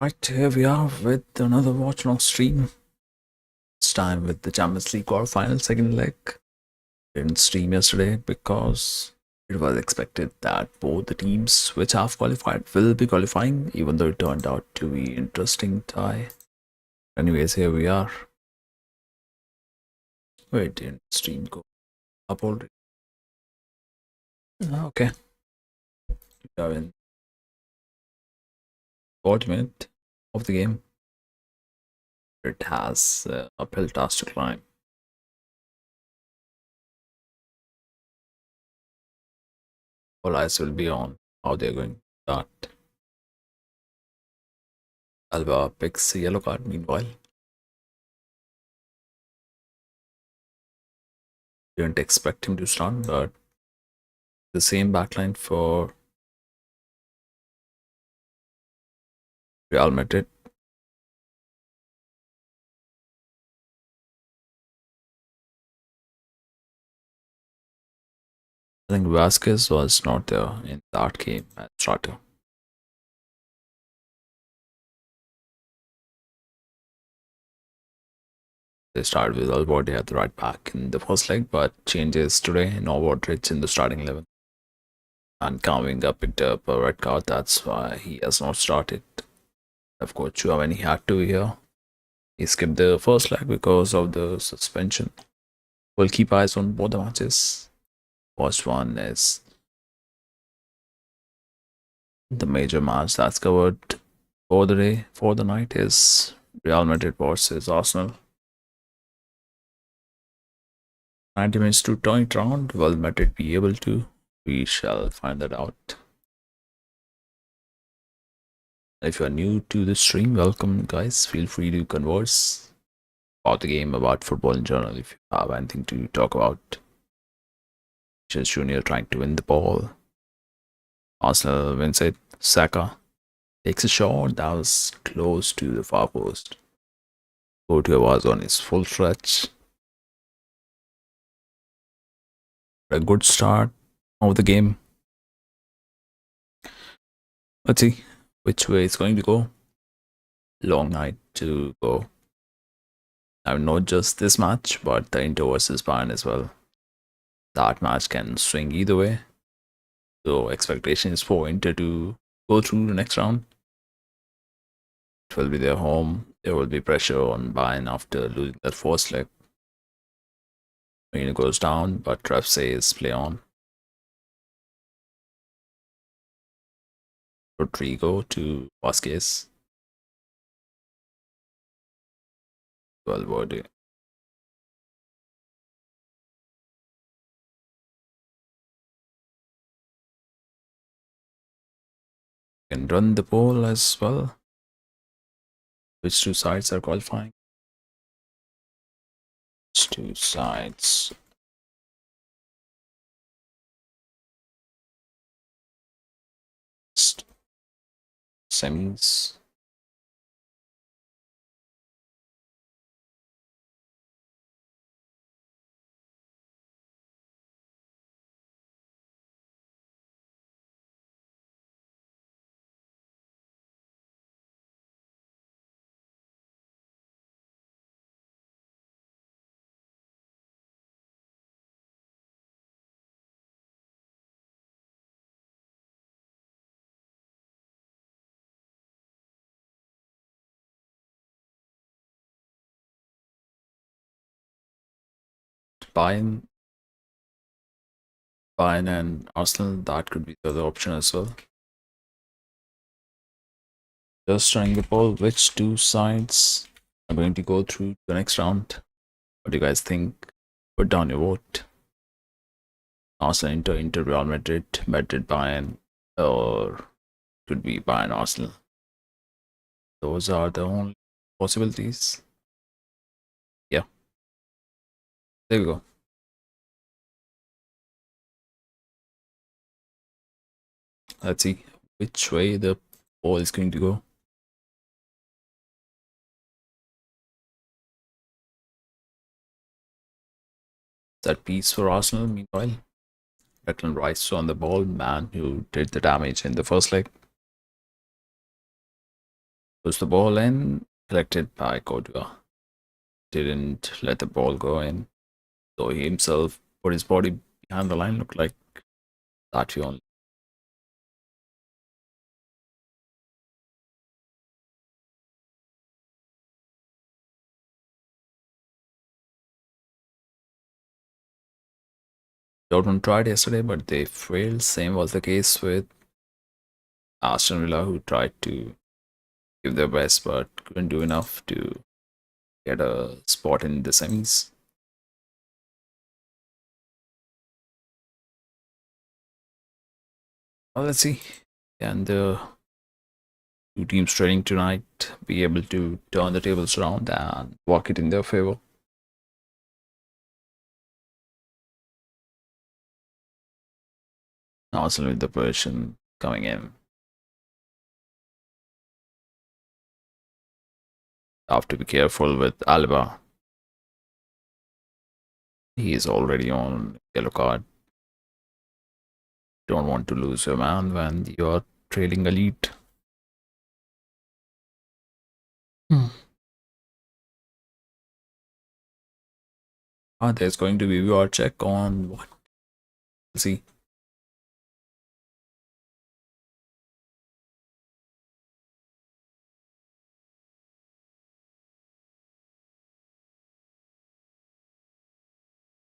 Right, here we are with another Watchalong stream. This time with the Champions League Quarter-final second leg. Didn't stream yesterday because it was expected that both the teams which have qualified will be qualifying, even though it turned out to be interesting tie. Anyways, here we are. Wait, didn't stream go up already? Okay. We are in 40 minutes of the game. It has uphill task to climb. All eyes will be on how they're going to start. Alba picks a yellow card meanwhile. Didn't expect him to start, but the same backline for Real Madrid. I think Vasquez was not there in that game as starter. They started with Alvarez at the right back in the first leg, but changes today. No Modric in the starting 11. And Kamavinga picked up a red card, that's why he has not started. Of course, Chouameni had to here. He skipped the first leg because of the suspension. We'll keep eyes on both the matches. First one is the major match that's covered for the day, for the night, is Real Madrid versus Arsenal. 90 minutes to turn it around. Will Madrid be able to? We shall find that out. If you are new to the stream, welcome guys. Feel free to converse about the game, about football in general, if you have anything to talk about. Just Junior trying to win the ball. Arsenal wins it. Saka takes a shot that was close to the far post. Courtois was on his full stretch. A good start of the game. Let's see which way it's going to go. Long night to go. I mean, not just this match, but the Inter versus Bayern as well. That match can swing either way. So expectation is for Inter to go through the next round. It will be their home. There will be pressure on Bayern after losing that first leg. Marino goes down, but ref says play on. Rodrigo to Vasquez. Valverde. Can run the ball as well. Which two sides are qualifying? Which two sides? Semis. Bayern and Arsenal, that could be the other option as well. Just trying the ball. Which two sides are going to go through the next round? What do you guys think? Put down your vote. Arsenal, Inter, Real Madrid, Madrid, Bayern, or could be Bayern, Arsenal. Those are the only possibilities. Yeah, there we go. Let's see which way the ball is going to go. That piece for Arsenal, meanwhile. Declan Rice on the ball, man who did the damage in the first leg. Puts the ball in, collected by Courtois. Didn't let the ball go in. So he himself put his body behind the line, looked like that he only. Dortmund tried yesterday, but they failed. Same was the case with Aston Villa, who tried to give their best but couldn't do enough to get a spot in the semis. Well, let's see. Can the two teams training tonight be able to turn the tables around and work it in their favor? Arsenal with the position coming in. Have to be careful with Alba. He is already on yellow card. Don't want to lose your man when you're trailing a lead. There's going to be VR check on what? See.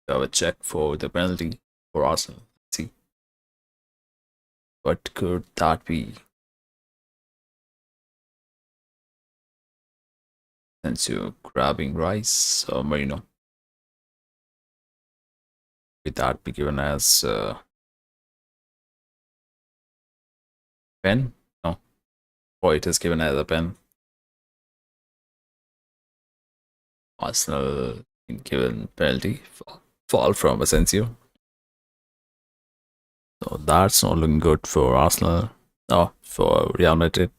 Have a check for the penalty for Arsenal. Let's see. What could that be? Since you're grabbing Rice or Marino, could that be given as pen? No. Or it is given as a pen. Arsenal given penalty. Fall from Asensio. So that's not looking good for Arsenal. No, for Real Madrid.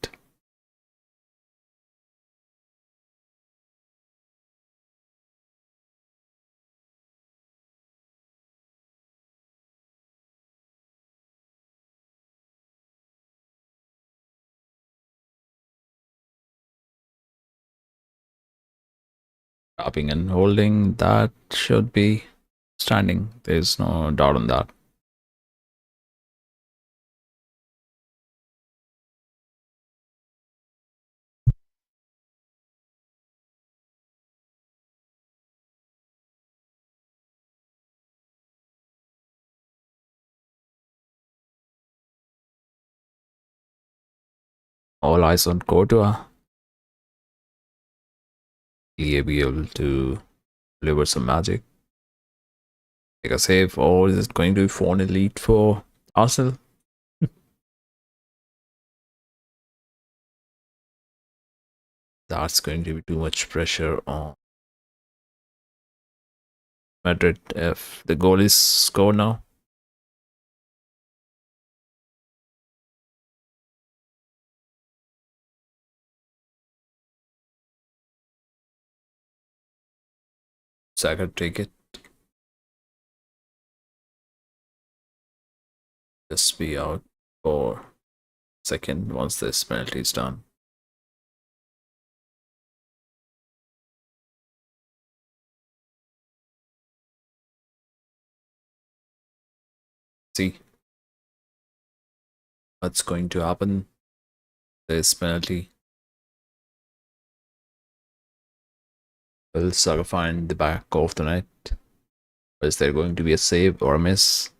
Tapping and holding, that should be standing. There's no doubt on that. All eyes on Courtois. He'll be able to deliver some magic. Take a save, or is it going to be 4-0 lead for Arsenal? That's going to be too much pressure on Madrid if the goal is scored now. Saka take it. Just be out for second once this penalty is done. See what's going to happen. This penalty. Will Saka find the back of the net? Is there going to be a save or a miss?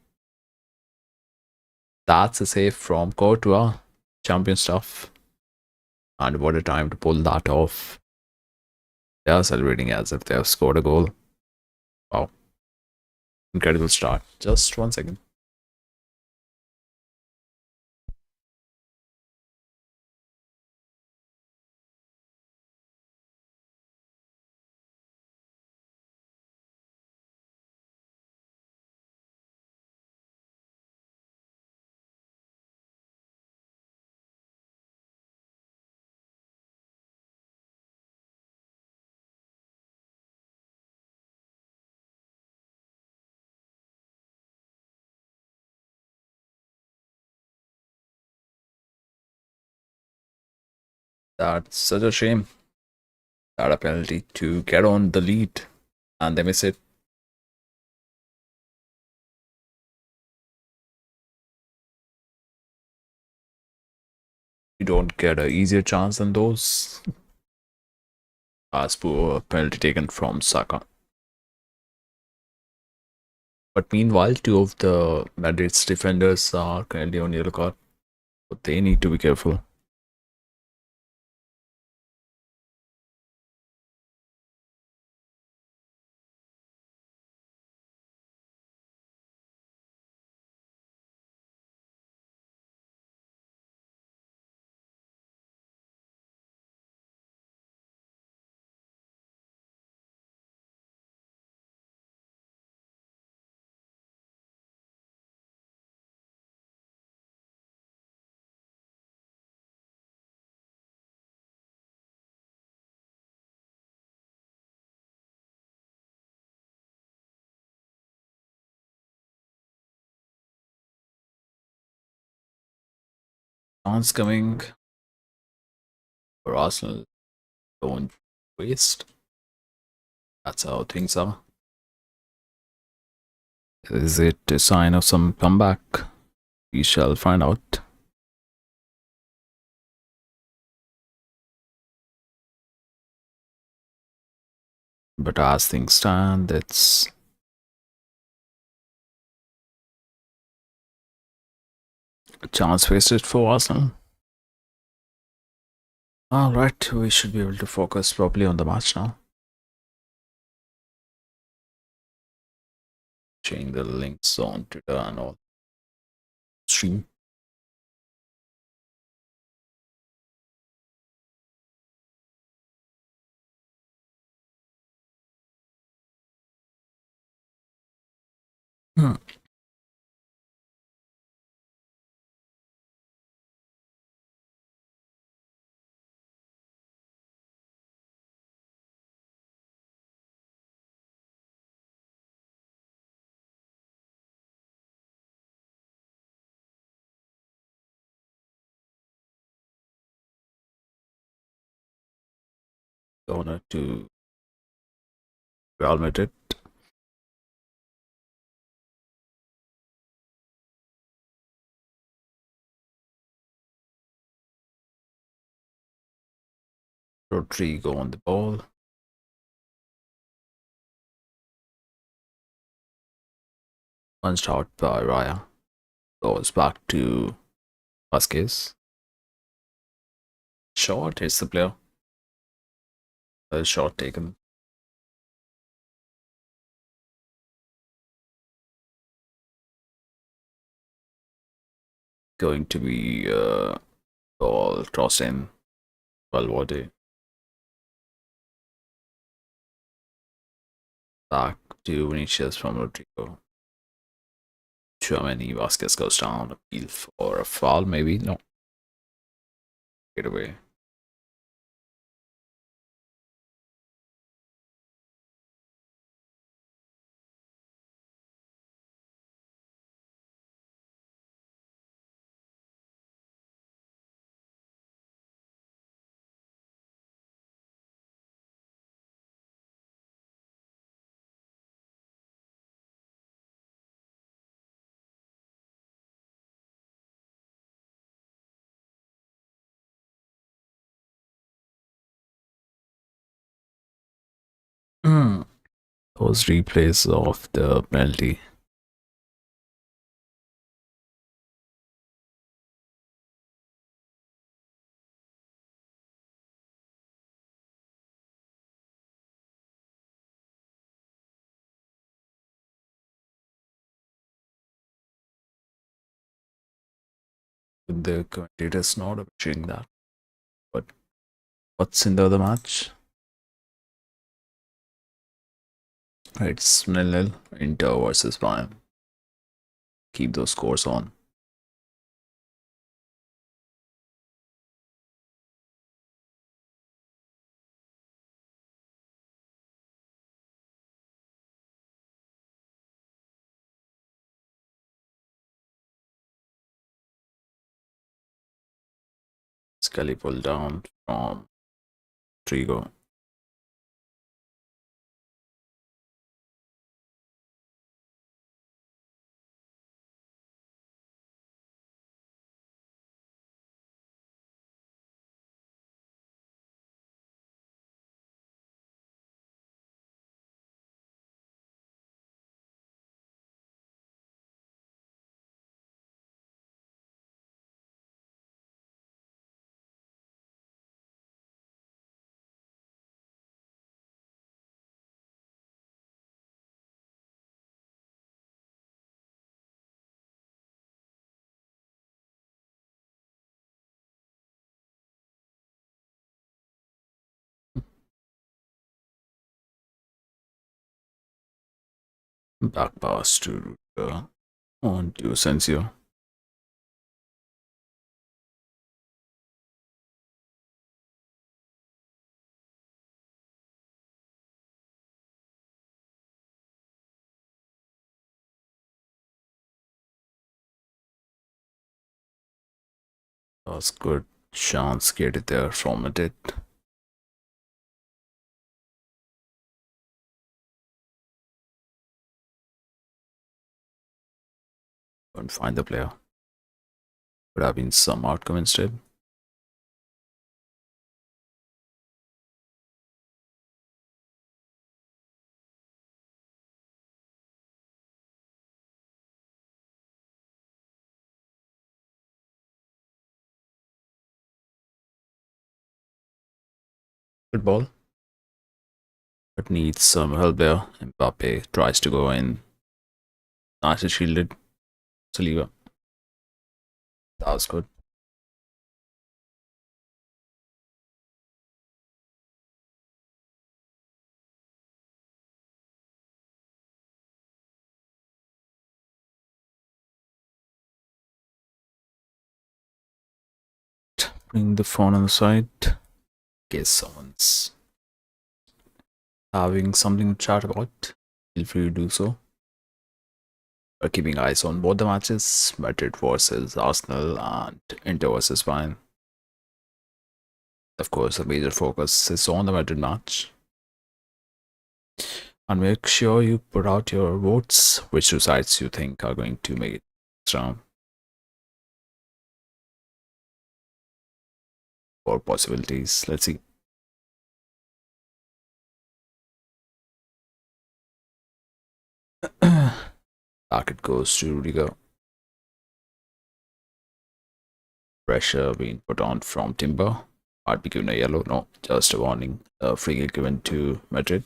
That's a save from Courtois. Champion stuff. And what a time to pull that off. They are celebrating as if they have scored a goal. Wow. Incredible start. Just 1 second. That's such a shame. That a penalty to get on the lead and they miss it. You don't get a easier chance than those. As poor penalty taken from Saka. But meanwhile, two of the Madrid's defenders are currently on yellow card. But they need to be careful. Chance coming for Arsenal. Don't waste. That's how things are. Is it a sign of some comeback? We shall find out. But as things stand, it's a chance wasted for Arsenal. Alright, we should be able to focus properly on the match now. Sharing the links on Twitter and all. Stream. Hmm. Corner to Real Madrid. Rodrigo on the ball. Punched out by Raya. Goes back to Vasquez. Shot hits the player. A shot taken. Going to be ball toss in. Valverde. Back to Vinicius from Rodrigo. Tchouaméni. Vasquez goes down. Appeal for a foul, maybe? No. Get away. Those replays of the penalty. The commentators not appreciating that. But what's in the other match? It's 0-0. Inter versus Bayern. Keep those scores on. Scully pulled down from Trigo. Back pass to on to Sensio. That was good chance created there from it. Couldn't find the player. Could have been some outcome instead. Good ball. But needs some help there. Mbappe tries to go in. Nicely shielded. Saliba. That was good. Bring the phone on the side. Guess someone's having something to chat about. Feel free to do so. We're keeping eyes on both the matches, Madrid versus Arsenal and Inter versus Bayern. Of course, the major focus is on the Madrid match. And make sure you put out your votes, which two sides you think are going to make it this round. Or possibilities. Let's see. Back it goes to Rudiger. Pressure being put on from Timber. Might be given a yellow. No, just a warning. A free kick given to Madrid.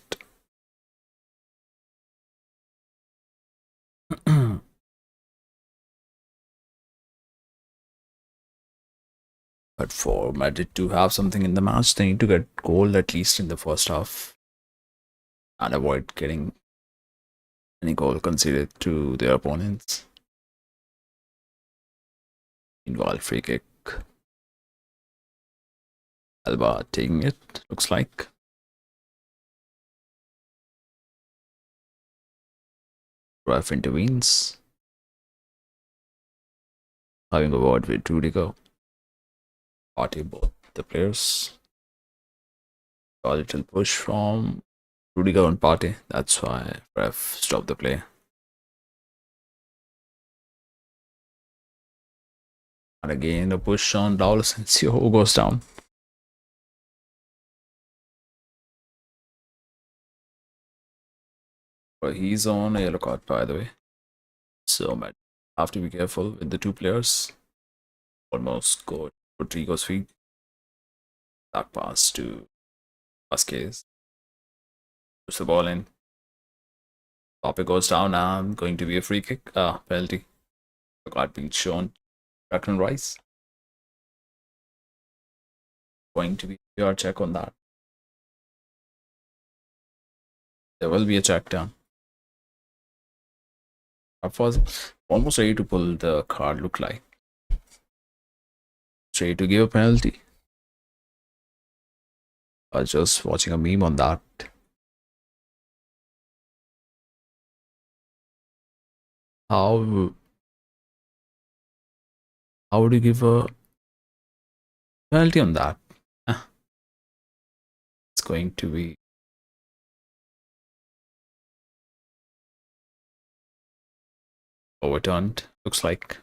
But for Madrid to have something in the match, they need to get goal at least in the first half and avoid getting any goal conceded to their opponents. Meanwhile, free kick. Alba taking it, looks like. Ref intervenes. Having a word with Rudiger. Party both the players. A little push from Rudiger on Partey. That's why ref stopped the play. And again, a push on Raul Asensio, who goes down. But he's on a yellow card, by the way. So, man, have to be careful with the two players. Almost got Rodrigo's feet. Back pass to Vasquez. Push the ball in. Pape goes down and going to be a free kick. Penalty. The card being shown. Declan Rice. Going to be your check on that. There will be a check down. I was almost ready to pull the card, look like. Ready to give a penalty. I was just watching a meme on that. How would you give a Penalty on that. Ah, it's going to be. Overturned, looks like.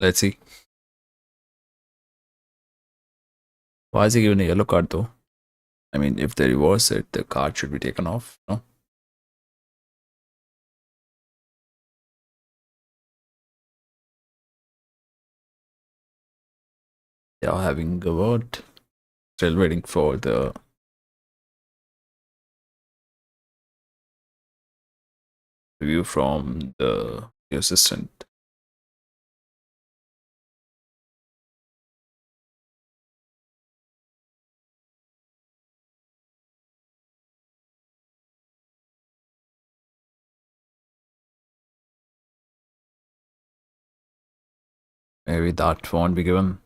Let's see. Why is he giving a yellow card though? I mean, if they reverse it, the card should be taken off. No, they are having a word. Still waiting for the review from the assistant. Maybe that won't be given.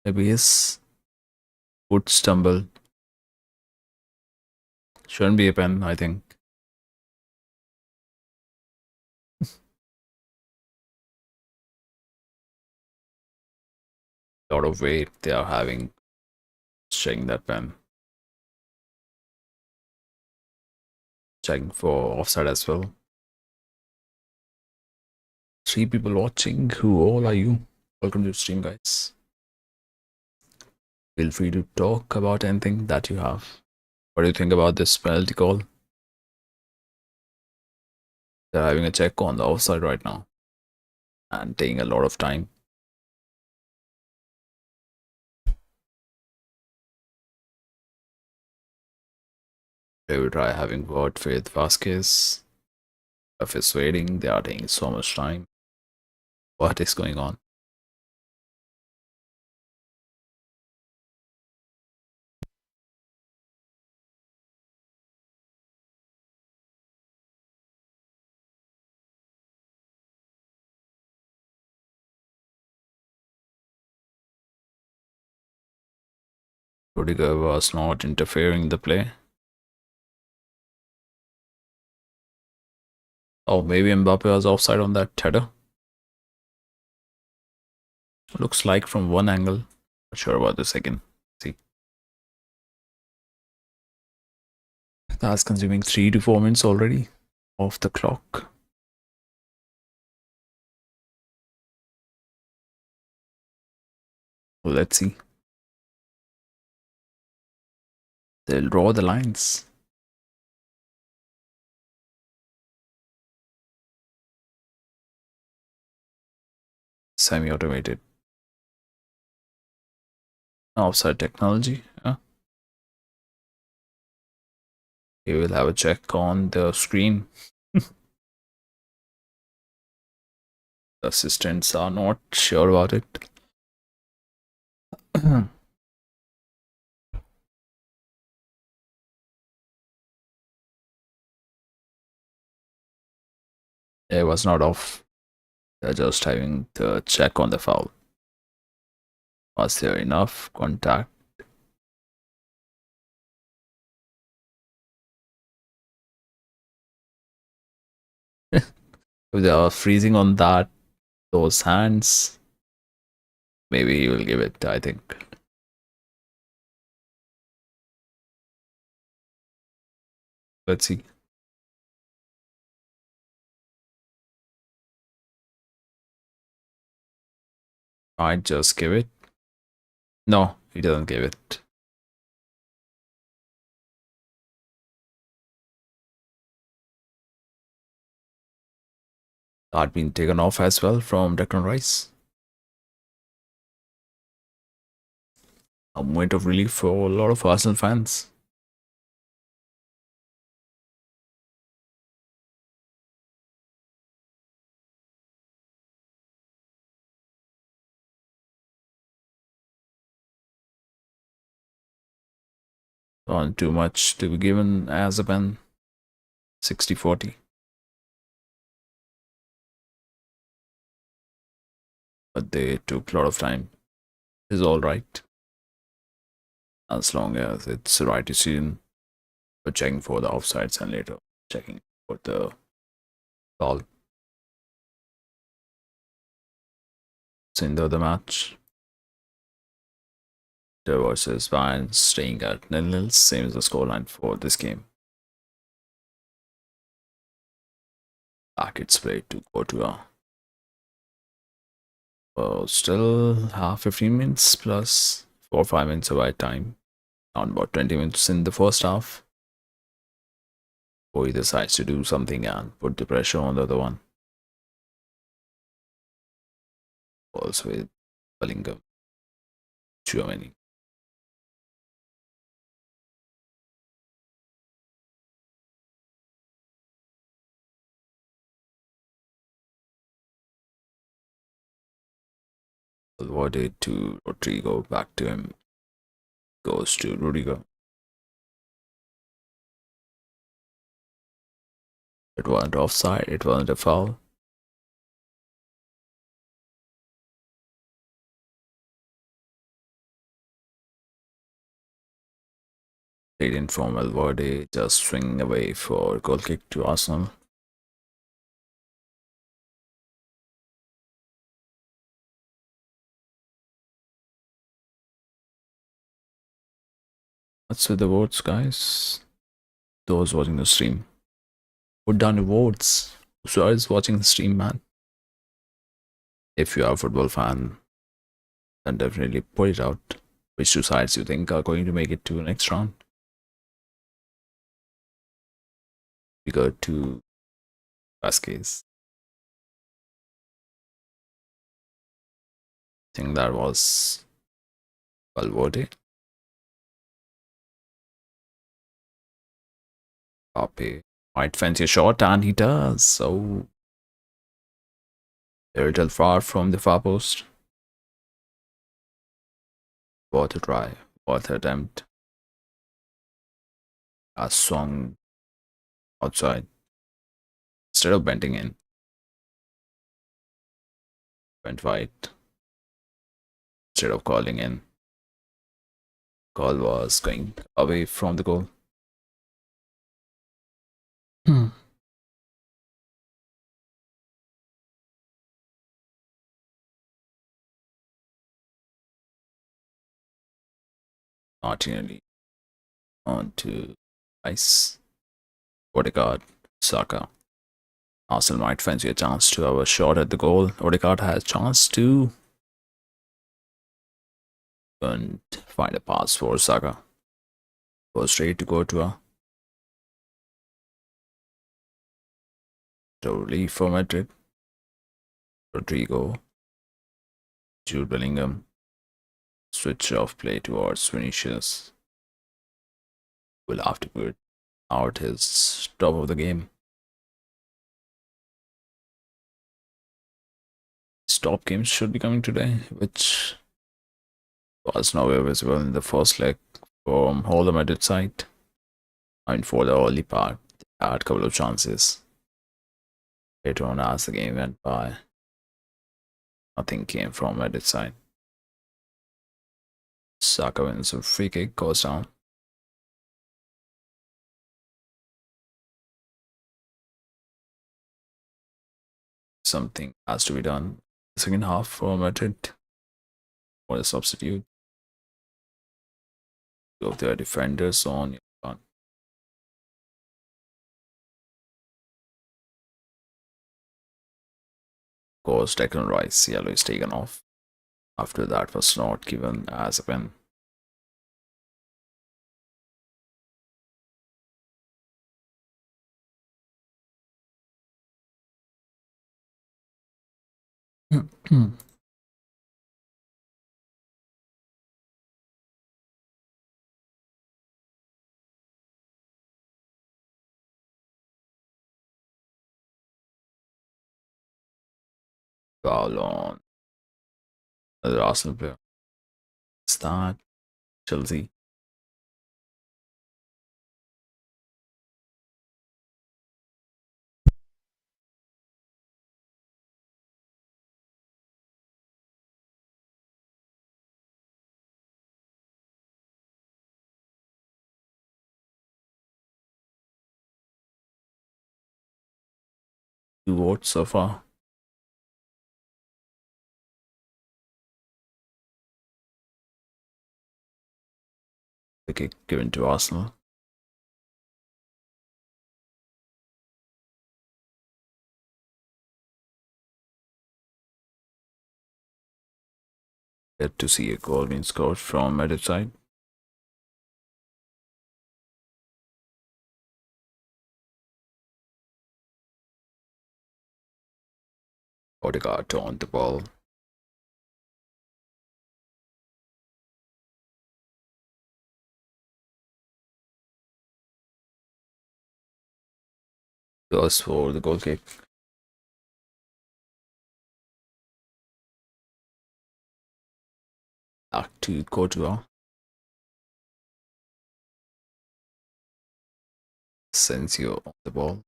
Maybe his foot stumble. Shouldn't be a pen, I think. A lot of weight they are having. Checking that pen. Checking for offside as well. 3 people watching. Who all are you? Welcome to the stream, guys. Feel free to talk about anything that you have. What do you think about this penalty call? They're having a check on the offside right now and taking a lot of time. They will try having word with Vasquez. If it's waiting, they are taking so much time. What is going on? Rudiger was not interfering in the play. Oh, maybe Mbappe was offside on that header. Looks like from one angle. Not sure about the second. See. That's consuming 3 to 4 minutes already off the clock. Let's see. They'll draw the lines. Semi-automated. Offside technology. Yeah. You will have a check on the screen. The assistants are not sure about it. It was not off. They're just having the check on the foul. Was there enough contact? If they are freezing on those hands, maybe he will give it, I think. Let's see. Might just give it. No, he doesn't give it. Card being taken off as well from Declan Rice. A moment of relief for a lot of Arsenal fans. Not too much to be given as a pen. 60-40. But they took a lot of time. It's alright. As long as it's the right decision. But checking for the offsides and later checking for the foul. It's in the other match. Inter versus Bayern staying at 0-0, same as the scoreline for this game. Back its way to Courtois. Still have 15 minutes plus 4 or 5 minutes of time. Around about 20 minutes in the first half. Or he decides to do something and put the pressure on the other one. Also with Bellingham. Germany. Valverde to Rodrigo, back to him. Goes to Rudiger. It wasn't offside, it wasn't a foul. Played in from Valverde, just swinging away for goal kick to Arsenal. That's with the votes, guys. Those watching the stream, put down your votes. Who is watching the stream, man? If you are a football fan, then definitely put it out. Which two sides you think are going to make it to the next round? We go to Vasquez. I think that was Valverde. Pape might fancy a shot, and he does. So a little far from the far post. What a try, what an attempt. A swung outside instead of bending in. Went wide instead of calling in. Call was going away from the goal. Martinelli on to Ice. Odegaard, Saka. Arsenal might fancy a chance to have a shot at the goal. Odegaard has a chance to and find a pass for Saka. Go straight to Courtois. To relief for Madrid. Rodrigo. Jude Bellingham. Switch off play towards Vinicius. Will have to put out his top of the game. His top games should be coming today, which was nowhere visible in the first leg from all the Madrid side. I mean, for the early part, they had a couple of chances. Later on, as the game went by, nothing came from Madrid side. Saka wins a free kick, goes down. Something has to be done. Second half for Madrid. For a substitute. Two of their defenders on. Of course, Declan Rice yellow is taken off. After that was not given as a pen. Foul on the Arsenal player. Start Chelsea. 2 votes so far. The kick given to Arsenal. Yet to see a goal being scored from Madrid side. Odegaard on the ball. Goes for the goal kick. Back to Courtois. Sensio on the ball.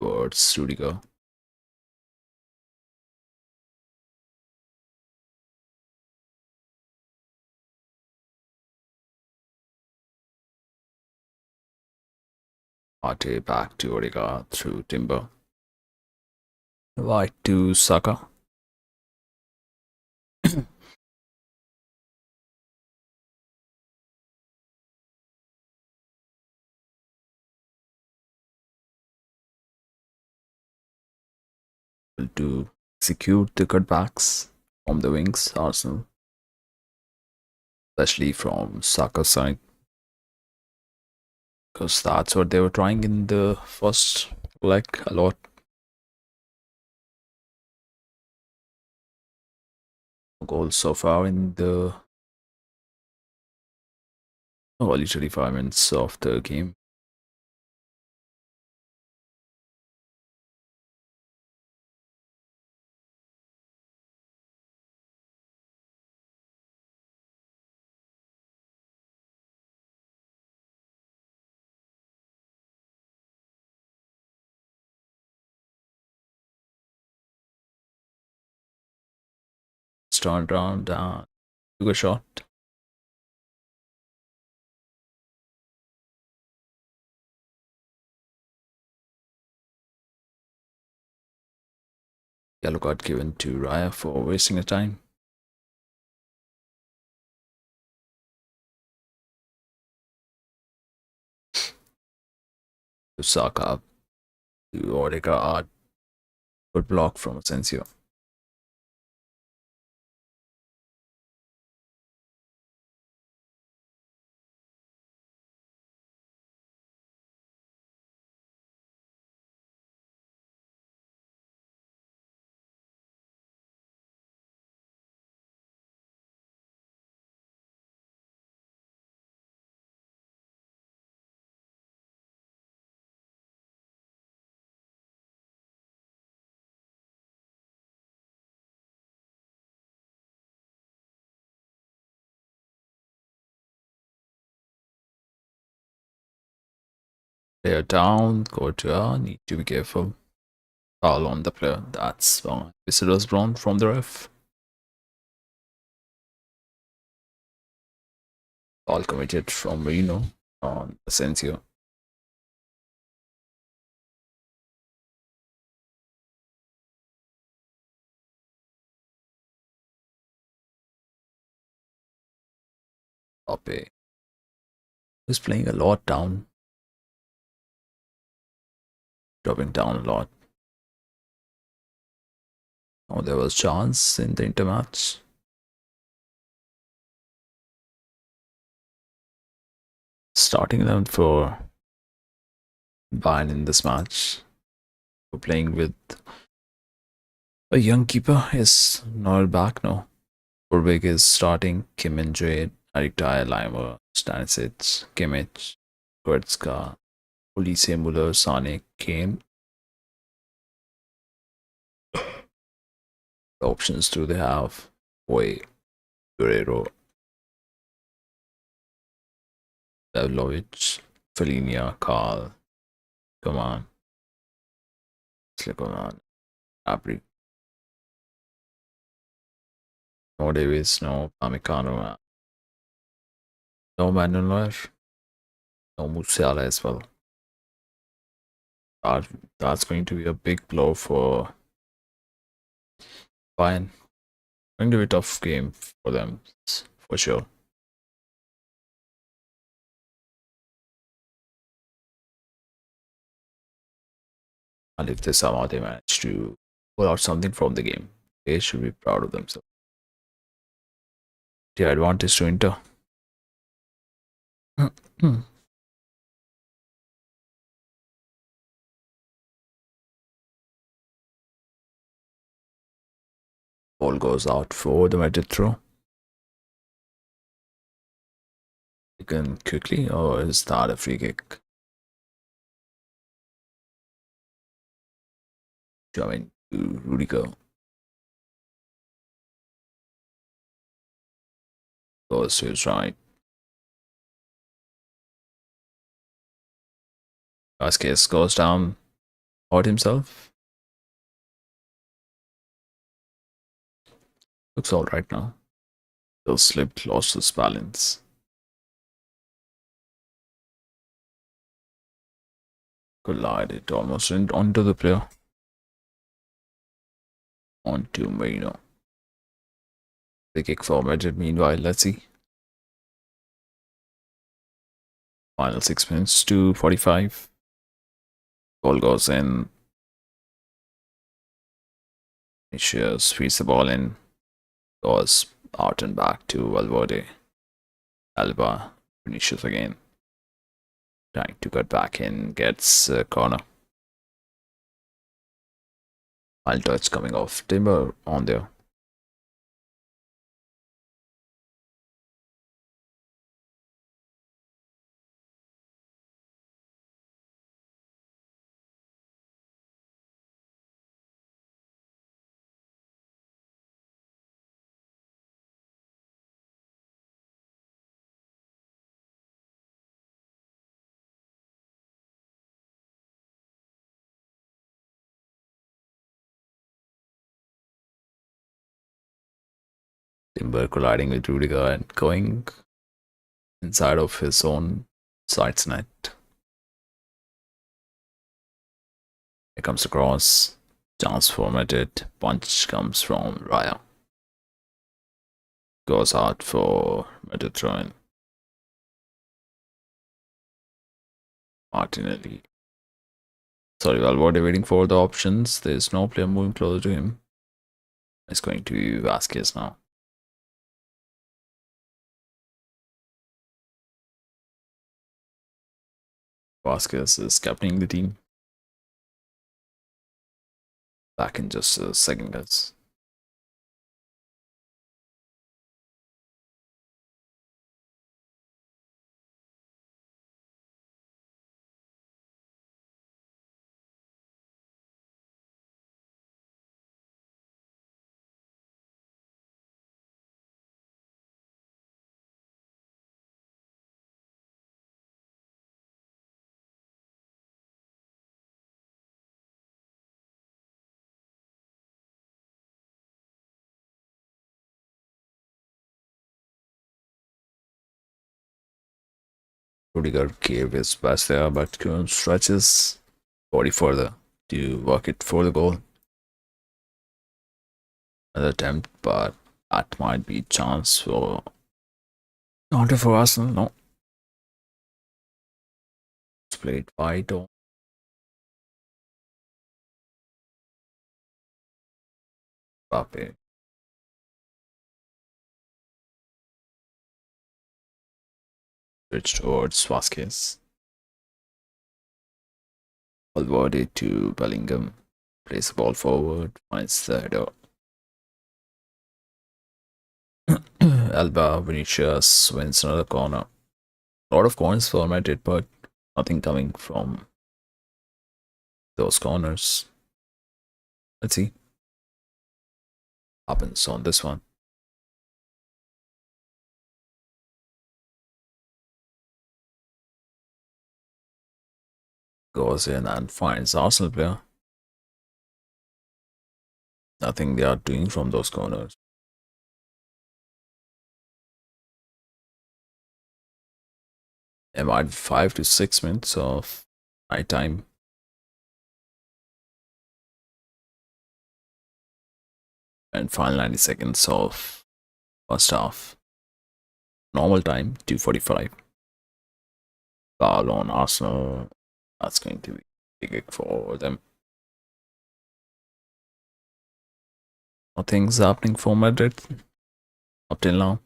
Towards Rudiger. Arte back to Odegaard through Timber. Right to Saka. To execute the cutbacks from the wings, Arsenal. Especially from Saka's side. Because that's what they were trying in the first leg a lot. Goals so far in the early 35 minutes of the game. Turned around and took a shot. Yellow card given to Raya for wasting a time. To Saka. To Odegaard. Good block from Asensio. Player down. Courtois. Need to be careful. Foul on the player. That's fine. Visitors drawn from the ref. Foul committed from Marino on Asensio. Ope. Who's playing a lot down. Dropping down a lot. Oh, there was chance in the intermatch. Starting them for Bayern in this match. We're playing with a young keeper. Is not back now. Burbeck is starting. Kim and Jade, Ariktai, Limer, Stanisic, Kimmich, Goretzka, Olise, Muller, Sane, Kane. The options do they have? Boy, Guerrero, Pavlovic, Felinia, Carl. Come on. Come on. Abri. No Davis, no Pamecano, no Manuel Neuer, no Musiala as well. That, that's going to be a big blow for Bayern. Going to be a tough game for them, for sure. And if they somehow they manage to pull out something from the game, they should be proud of themselves. The advantage to Inter. Ball goes out for the Madrid throw. Taken quickly, or is that a free kick? Coming to Rudiger. Goes to his right. Vasquez goes down, hurt himself. Looks alright now. Still slipped, lost his balance. Collided almost onto the player. Onto Merino. The kick for Madrid meanwhile, let's see. Final 6 minutes to 45. Goal goes in. Vinicius feeds the ball in. Goes out and back to Valverde. Alba. Vinicius again. Trying to cut back in. Gets a corner. Final touch coming off. Timber on there. Timber colliding with Rudiger and going inside of his own sides net. Here comes the cross. Chance for Madrid. Punch comes from Raya. Goes out for Madrid throw-in. Martinelli. Sorry, Valverde waiting for the options. There's no player moving closer to him. It's going to be Vasquez now. Vasquez is captaining the team. Back in just a second, guys. Rudiger gave his best there, but couldn't stretch his body further to work it for the goal. Another attempt, but that might be chance for not for Arsenal. No, it's played wide on Mbappe. Switch towards Vasquez. Valverde to Bellingham. Plays the ball forward, finds the header. Alba Vinicius wins another corner. A lot of corners for Madrid, but nothing coming from those corners. Let's see. Happens on this one. Goes in and finds Arsenal player. Nothing they are doing from those corners. About 5 to 6 minutes of night time. and final 90 seconds of first half. Normal time 2:45. Foul on Arsenal. That's going to be a kick for them. Nothing's happening for Madrid up till now.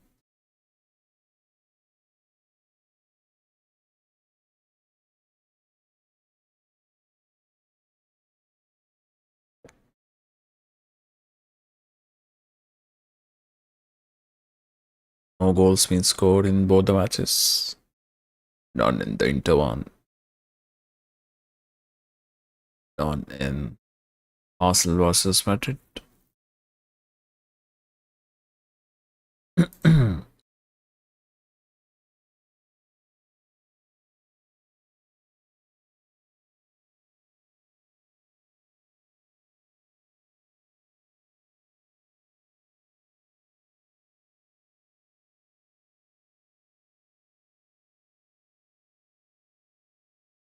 No goals been scored in both the matches. None in the Inter one. None in Arsenal versus Madrid.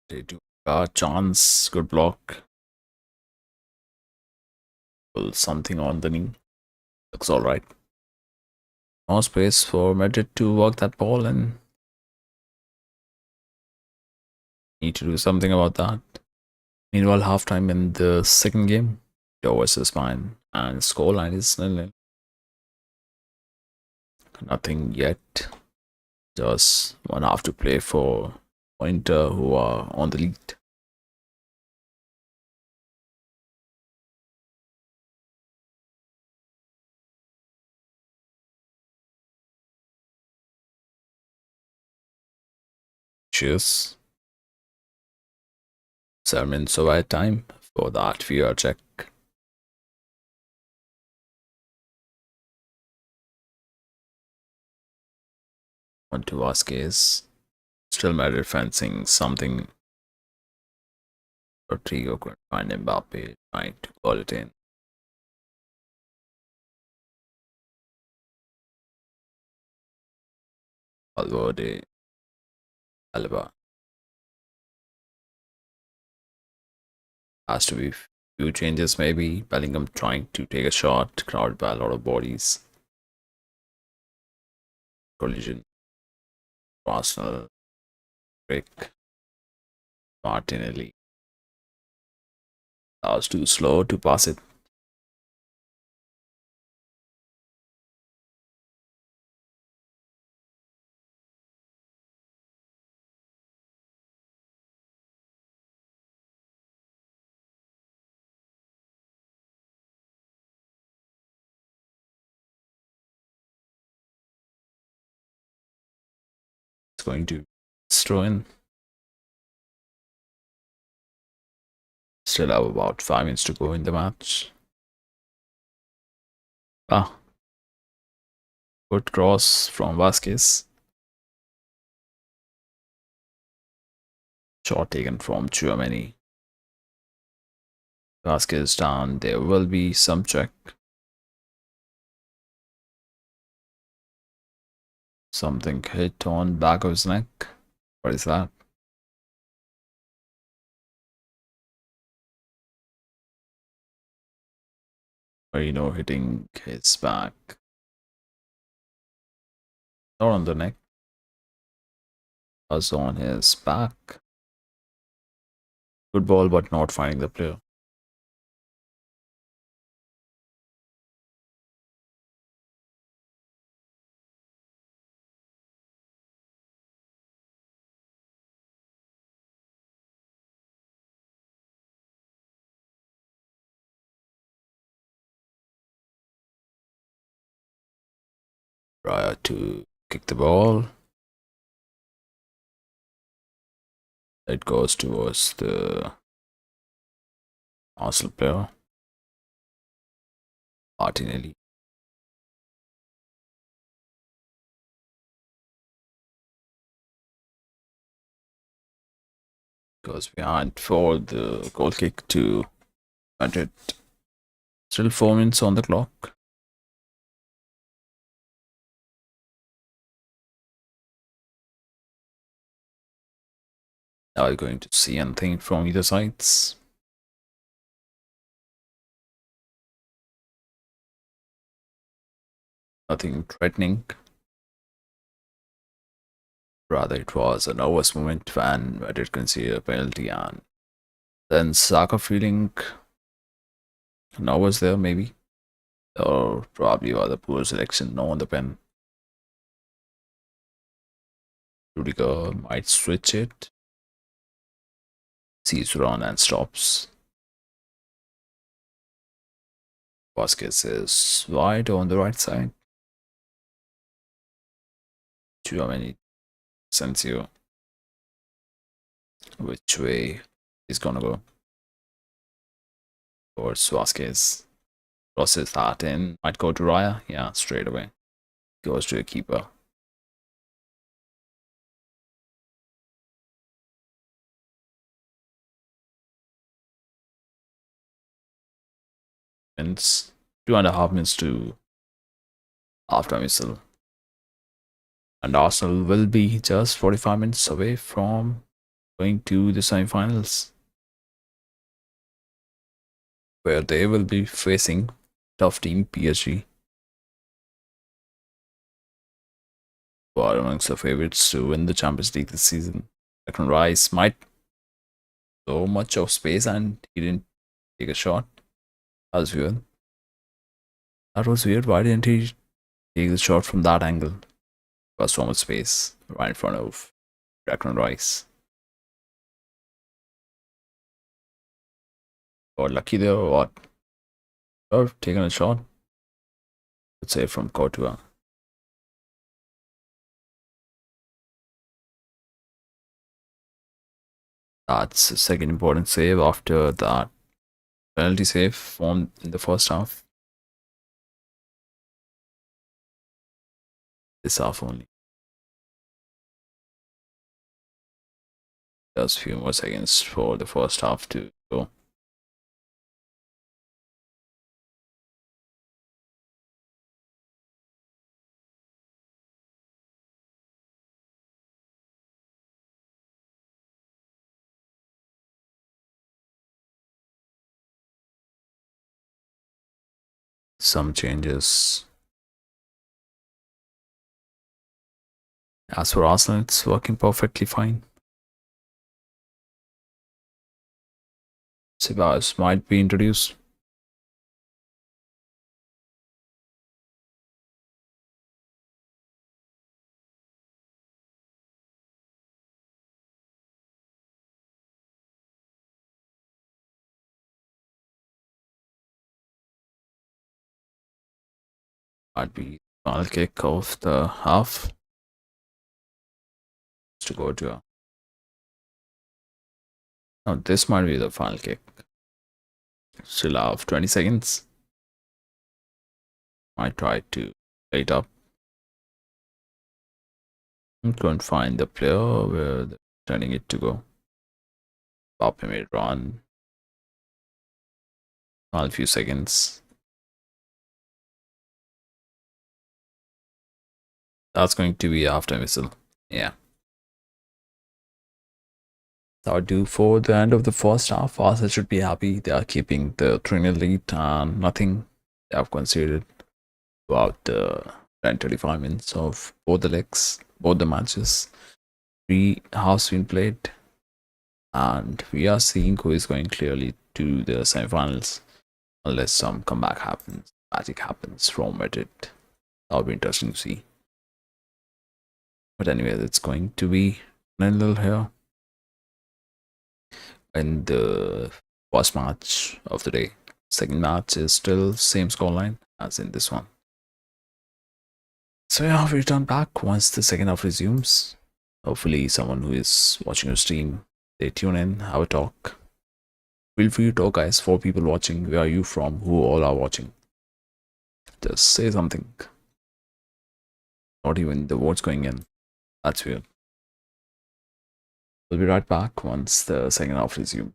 They do a chance, good block. Pull something on the knee. Looks alright. No space for Madrid to work that ball and need to do something about that. Meanwhile, halftime in the second game, Joe versus Bayern, and scoreline is 0-0. Nothing yet. Just 1 half to play for Inter, who are on the lead. Cheers. 7 minutes away time for that VR check. On to Vasquez. Still Madrid fencing something. Rodrigo couldn't find Mbappe trying to call it in. Valverde. Alba. Has to be few changes maybe. Bellingham trying to take a shot, crowded by a lot of bodies. Collision. Arsenal. Break. Martinelli. That was too slow to pass it. It's going to throw in. Still have about 5 minutes to go in the match. Good cross from Vasquez. Shot taken from Tchouaméni. Vasquez down. There will be some check. Something hit on back of his neck. What is that? Marino hitting his back. Not on the neck. Was on his back. Good ball, but not finding the player. Prior to kick the ball. It goes towards the Arsenal player. Martinelli. Goes behind for the goal kick to Madrid. Still 4 minutes on the clock. Are you going to see anything from either sides? nothing threatening. Rather, it was a nervous moment when Madrid conceded a penalty, and then Saka feeling nervous there, maybe, or probably was a poor selection. No on the pen. Rudiger might switch it, sees run and stops. Vasquez is wide on the right side. Tchouameni, Sensio. Which way he's gonna go? Towards Vasquez. Crosses that in. Might go to Raya. Yeah, straight away. Goes to a keeper. Minutes. 2.5 minutes to halftime whistle. And Arsenal will be just 45 minutes away from going to the semi-finals, where they will be facing tough team PSG, who are amongst the favorites to win the Champions League this season. Declan Rice might so much of space and he didn't take a shot. That was weird. That was weird. Why didn't he take the shot from that angle? There was so much space right in front of Declan Rice. Got lucky there or what? Or taken a shot? Let's say from Courtois. That's the second important save after that penalty save formed in the first half. This half only. Just a few more seconds for the first half to go. Some changes. As for Arsenal, it's working perfectly fine. Ceballos might be introduced. Might be final kick of the half to go to. No, this might be the final kick. Still have 20 seconds. Might try to play it up. I'm going to find the player where they're turning it to go. Pop him made run. Final few seconds. That's going to be after whistle. Yeah. That'll do for the end of the first half. Arsenal should be happy. They are keeping the 3-0 lead and nothing they have conceded throughout the 35 minutes of both the legs, both the matches. 3 halves been played, and we are seeing who is going clearly to the semi-finals, unless some comeback happens, magic happens from Madrid. That'll be interesting to see. But anyway, it's going to be 9-0 here in the first match of the day. Second match is still same scoreline as in this one. So yeah, we return back once the second half resumes. Hopefully someone who is watching your stream, they tune in, have a talk. Feel free to talk, guys. 4 people watching. Where are you from? Who all are watching? Just say something. Not even the words going in. That's weird. We'll be right back once the second half resumes.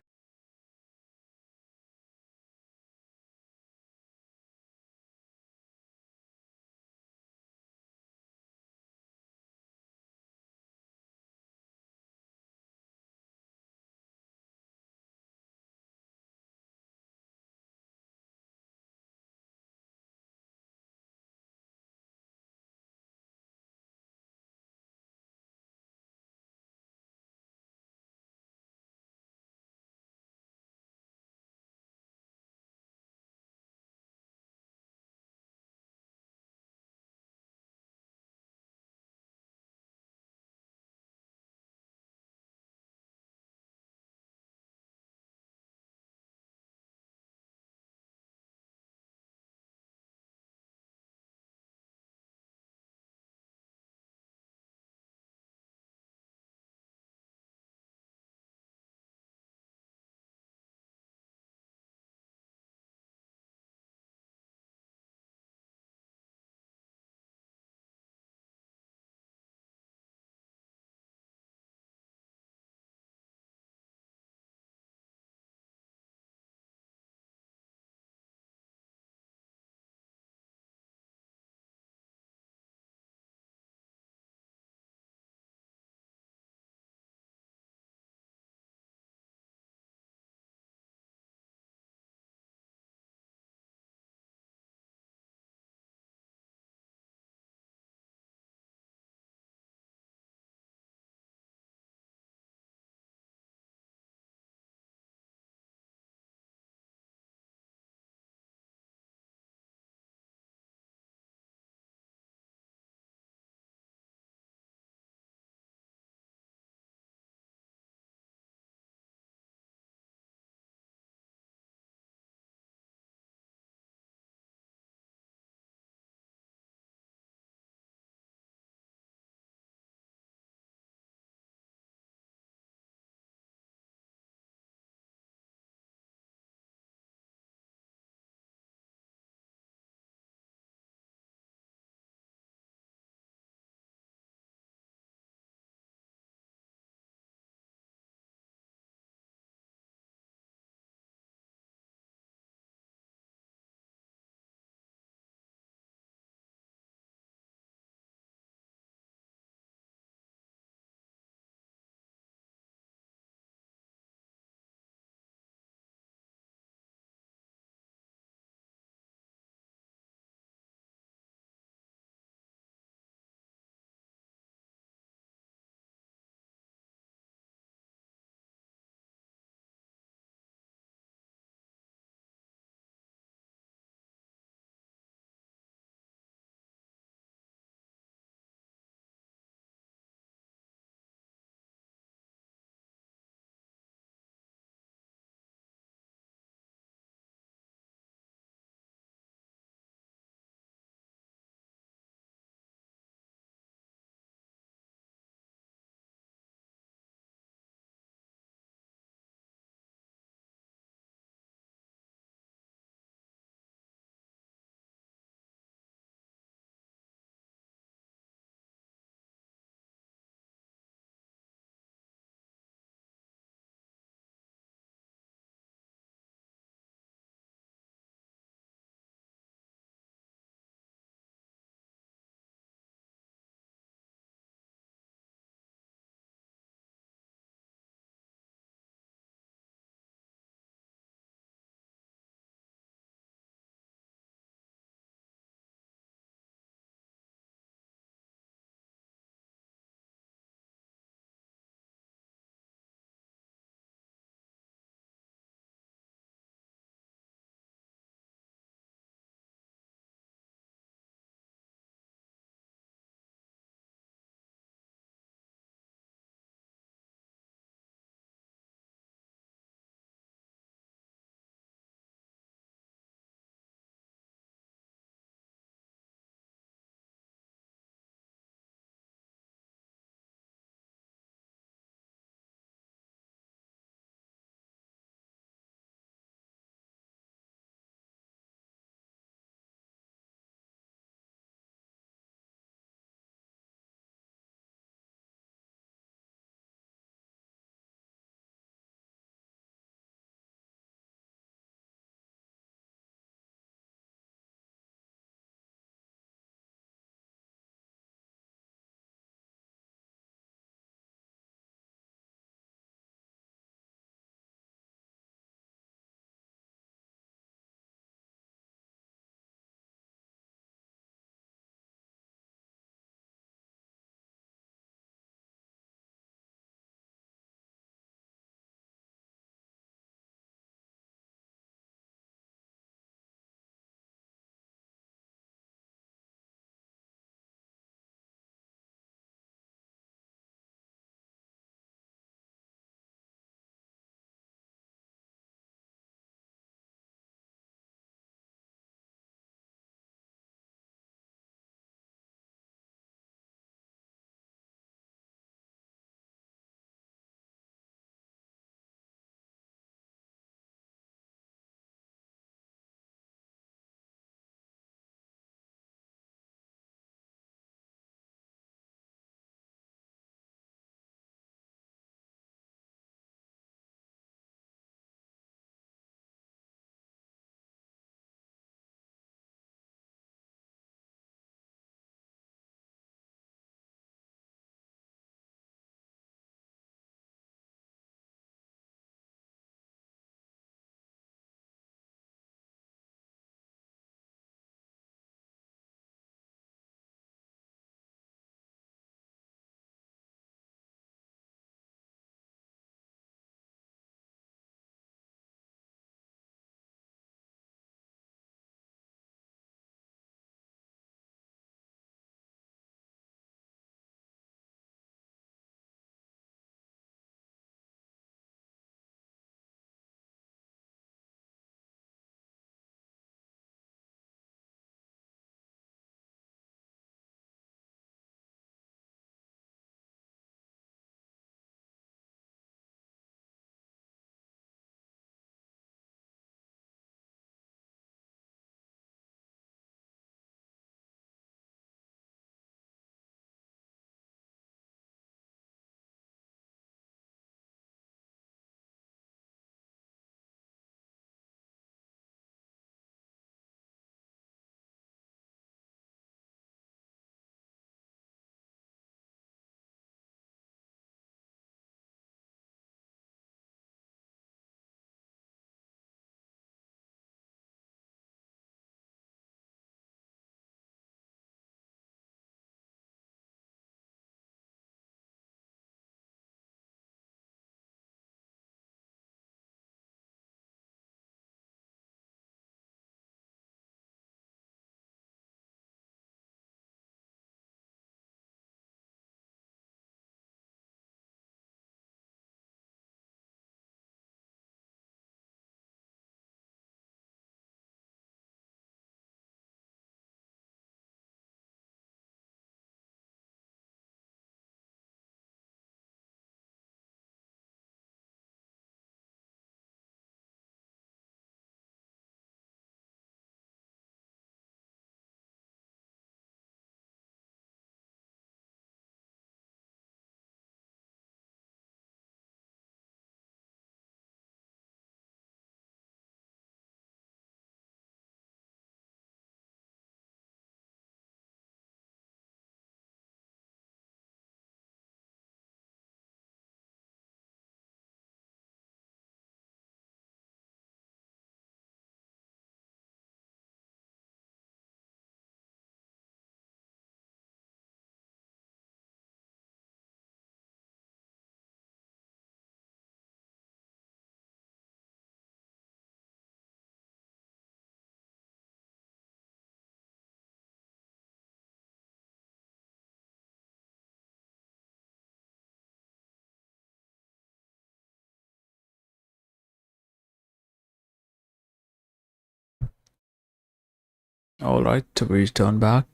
All right, we return back.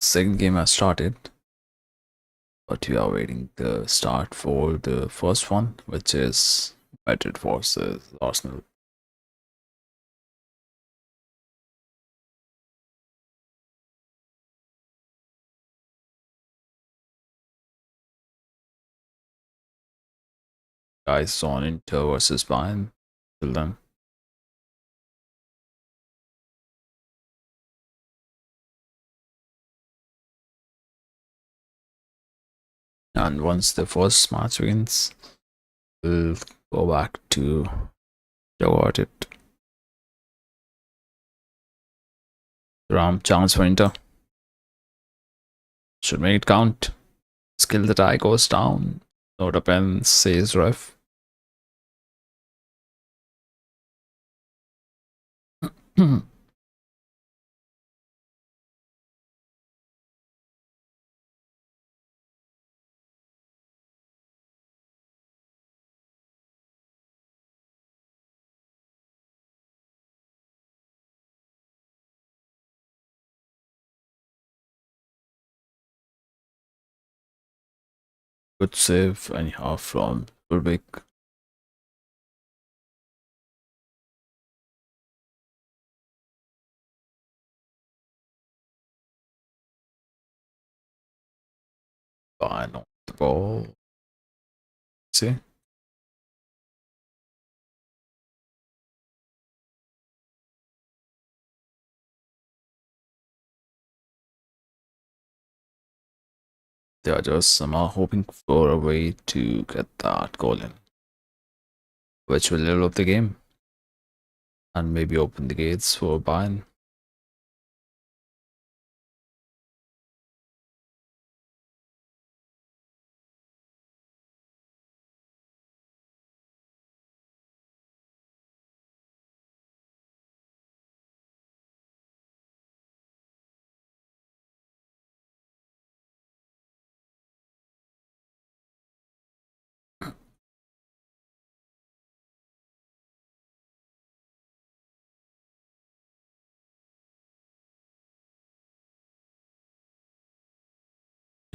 Second game has started, but we are waiting the start for the first one, which is Madrid versus Arsenal. Guys on Inter versus Bayern. Till then, and once the first match begins, we'll go back to talk it. Ram chance for Inter. Should make it count. Skill the tie goes down. No depends, says ref. Good save anyhow from Ulbeck. Fine on the ball. See? They are just somehow hoping for a way to get that goal in, which will level up the game and maybe open the gates for Bayern.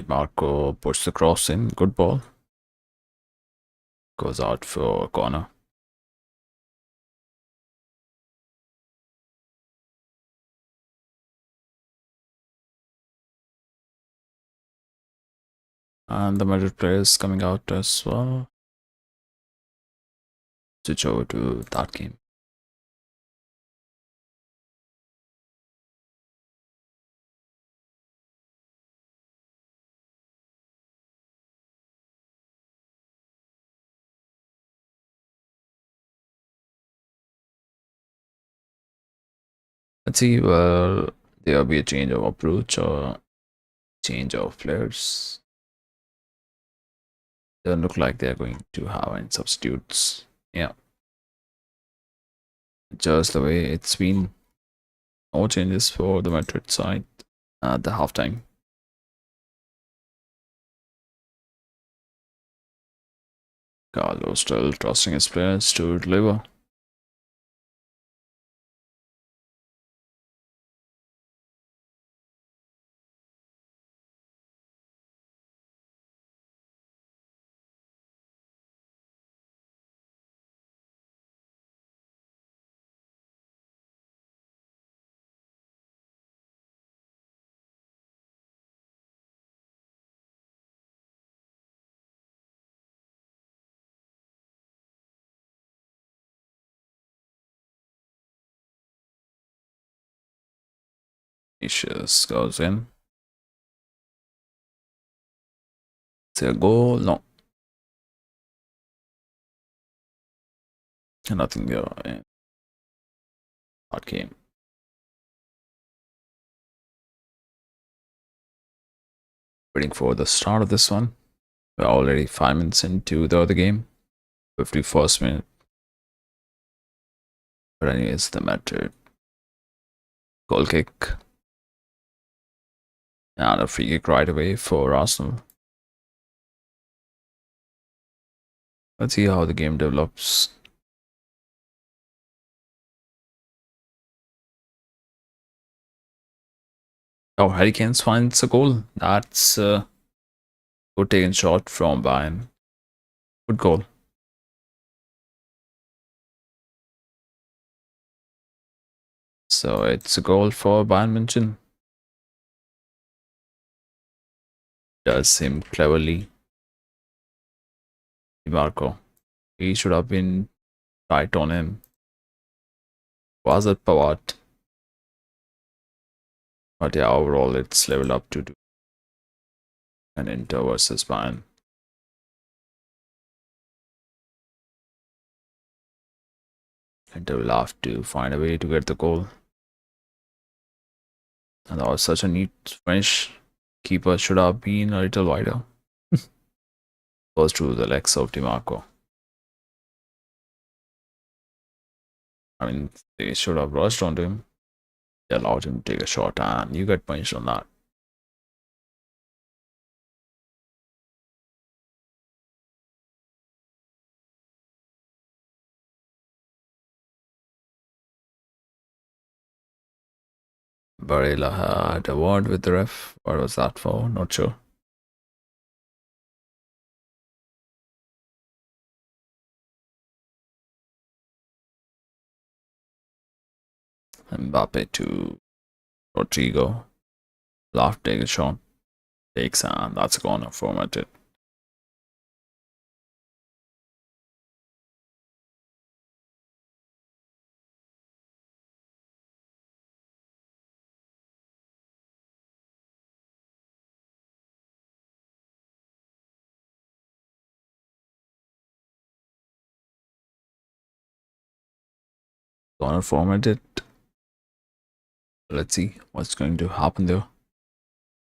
Marco puts the cross in, good ball. Goes out for a corner. And the Madrid players coming out as well. Switch over to that game. Let's see, well, there will be a change of approach or change of players. Doesn't look like they're going to have any substitutes. Yeah, just the way it's been. No changes for the Madrid side at the halftime. Carlos still trusting his players to deliver. Isis goes in. It's a goal. No. Nothing there in that game. Waiting for the start of this one. We're already 5 minutes into the other game. 51st minute. But anyways, the Madrid goal kick. And a free kick right away for Arsenal. Let's see how the game develops. Oh, Hurricanes finds a goal. That's a good taken shot from Bayern. Good goal. So it's a goal for Bayern München. Does him cleverly. Marco. He should have been right on him. Was it Pavard? But yeah, overall it's leveled up to 2. And Inter versus Bayern. Inter will have to find a way to get the goal. And that was such a neat finish. Keeper should have been a little wider. Goes through the legs of DiMarco. I mean, they should have rushed onto him. They allowed him to take a shot, and you get punished on that. Barella had a word with the ref. What was that for? Not sure. Mbappe to Rodrigo. Laughed, take a shot. Takes, and that's a corner for Madrid. Corner for Madrid. Let's see what's going to happen there.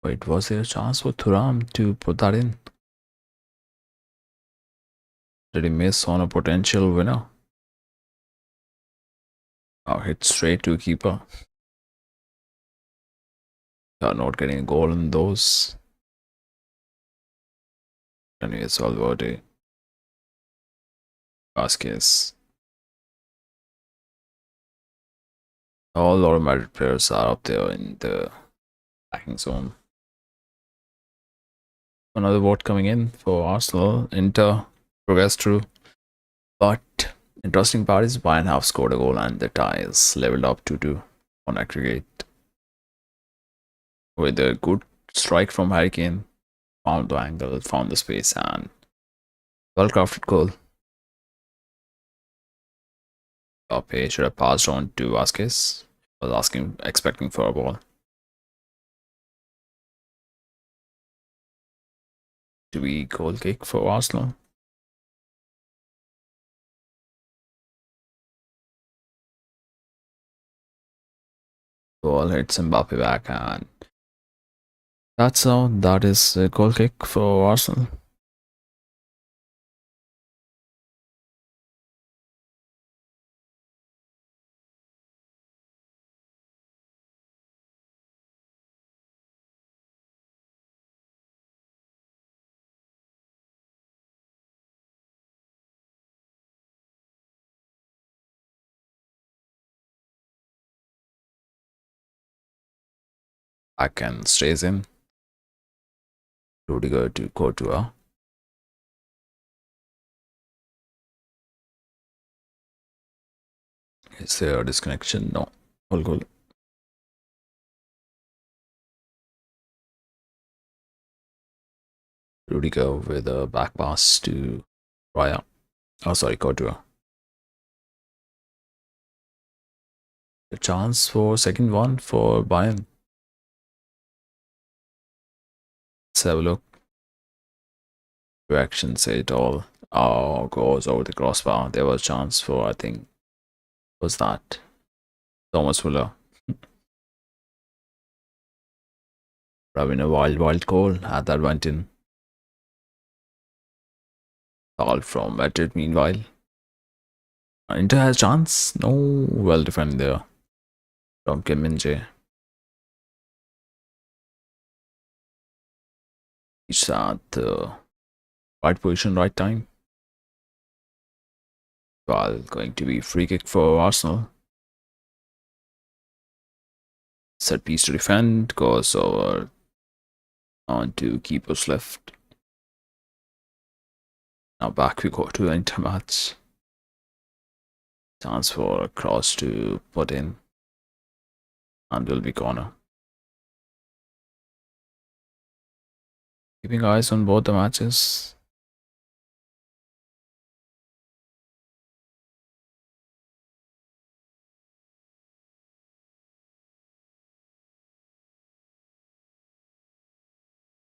Wait, was there a chance for Thuram to put that in? Did he miss on a potential winner? Oh, hit straight to keeper. Not getting a goal in those. Anyways, Valverde. Vasquez. All our Madrid players are up there in the attacking zone. Another vote coming in for Arsenal. Inter progressed through. But interesting part is Bayern have scored a goal and the tie is leveled up to 2 on aggregate. With a good strike from Harry Kane. Found the angle, found the space, and well crafted goal. Mbappe should have passed on to Vasquez. Was expecting for a ball. To be goal kick for Arsenal. Ball hits Mbappe back, and that's how that is a goal kick for Arsenal. Back and stays in. Rudiger to Courtois. Is there a disconnection? No. All goal. Rudiger with a back pass to Raya. Oh, sorry, Courtois. The chance for second one for Bayern. Let's have a look. Reaction say it all. Oh, goes over the crossbar. There was a chance for, I think, was that Thomas Muller. Having a wild goal had that went in. All from Madrid meanwhile. Inter has chance. No, well defended there from Kim Min-jae. He's at the right position, right time. Well, going to be free kick for Arsenal. Set piece to defend, goes over on to keepers left. Now back we go to Inter match. Chance for a cross to put in. And will be corner. Keeping eyes on both the matches.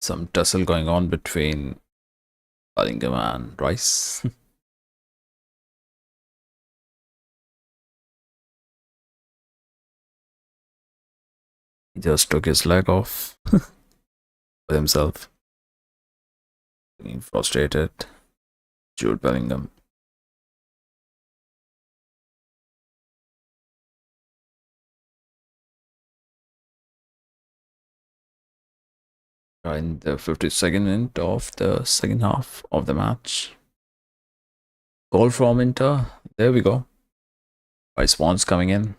Some tussle going on between Bellingham and Rice. He just took his leg off with himself. Being frustrated. Jude Bellingham. In the 52nd minute of the second half of the match. Goal from Inter. There we go. Rice Wan's coming in.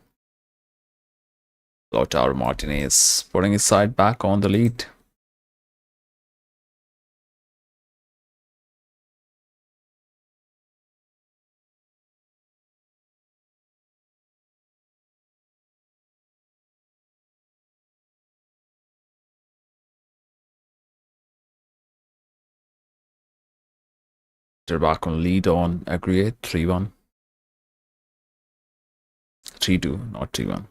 Lautaro Martinez putting his side back on the lead. They're back on lead on aggregate 3-1. 3-2, not 3-1.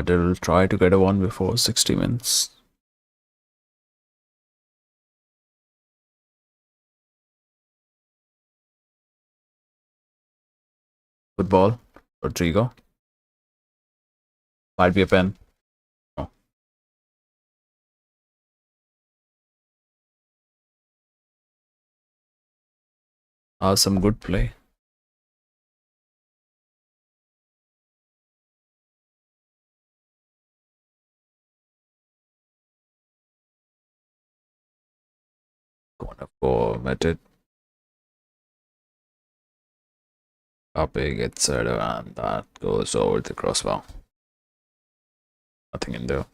They will try to get a one before 60 minutes. Good ball. Rodrigo. Might be a pen. Oh. Some good play. Corner for Madrid. Pape gets it and that goes over the crossbar. Nothing in there.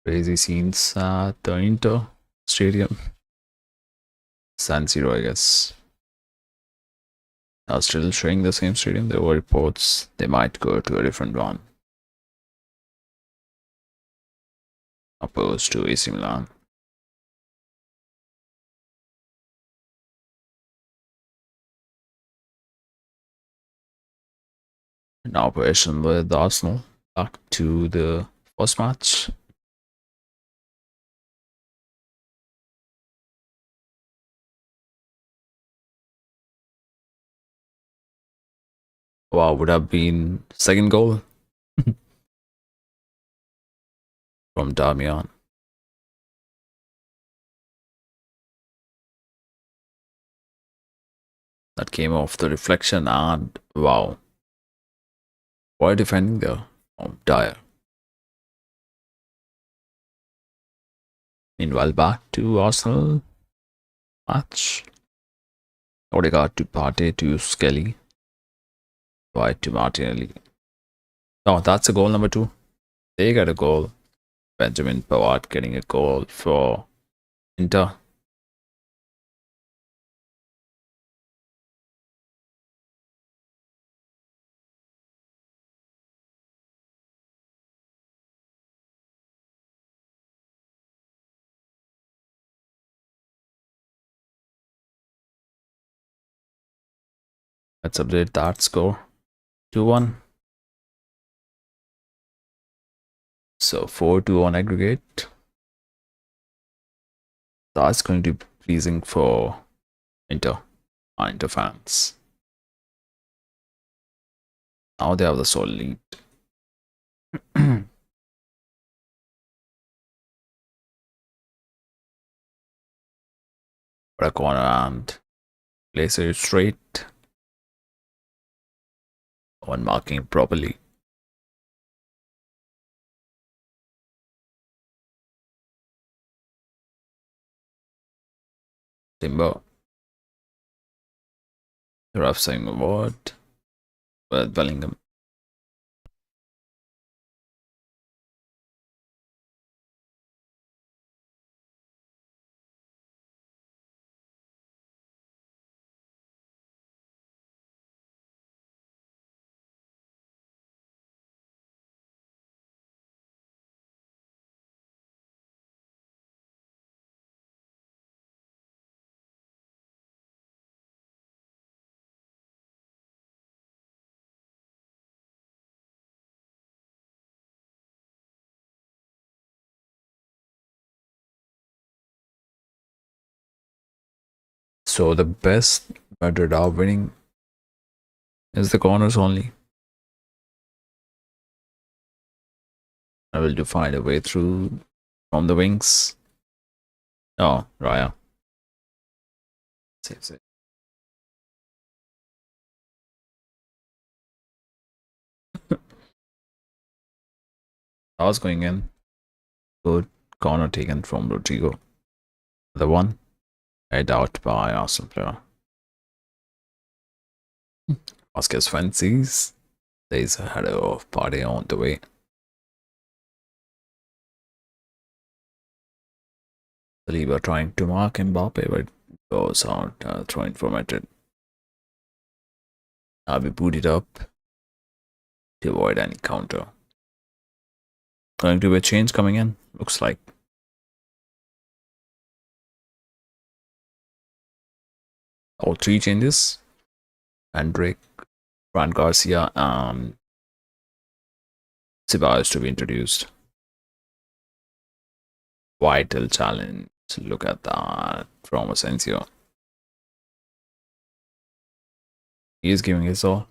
Crazy scenes at the Inter Stadium. San Siro, I guess. Now still showing the same stadium. There were reports they might go to a different one. Opposed to AC Milan. Now possession with Arsenal. Back to the first match. Wow, would have been second goal from Damian. That came off the reflection and wow. Why defending there? Dyer. Meanwhile, back to Arsenal match. Odegaard to Partey to Skelly. White to Martinelli. Oh, that's a goal number 2. They got a goal. Benjamin Pavard getting a goal for Inter. Let's update that score. 2-1. So 4-2 on aggregate. That's going to be pleasing for Inter. Inter fans. Now they have the sole lead. What a corner and places it straight. One marking properly. Timber. The ref saying a word. With Bellingham. So the best Madrid are winning is the corners only. I will do find a way through from the wings. Oh, Raya. Saves it. I was going in. Good corner taken from Rodrigo. The one head out by Arsenal player. Vasquez fancies. There's a header of Party on the way. Saliba trying to mark Mbappe, but goes out, throwing for Madrid. Now we boot it up to avoid any counter. Going to be a change coming in, looks like. All three changes. Hendrick, Fran Garcia, and Ceballos to be introduced. Vital challenge. Look at that from Asensio. He is giving his all.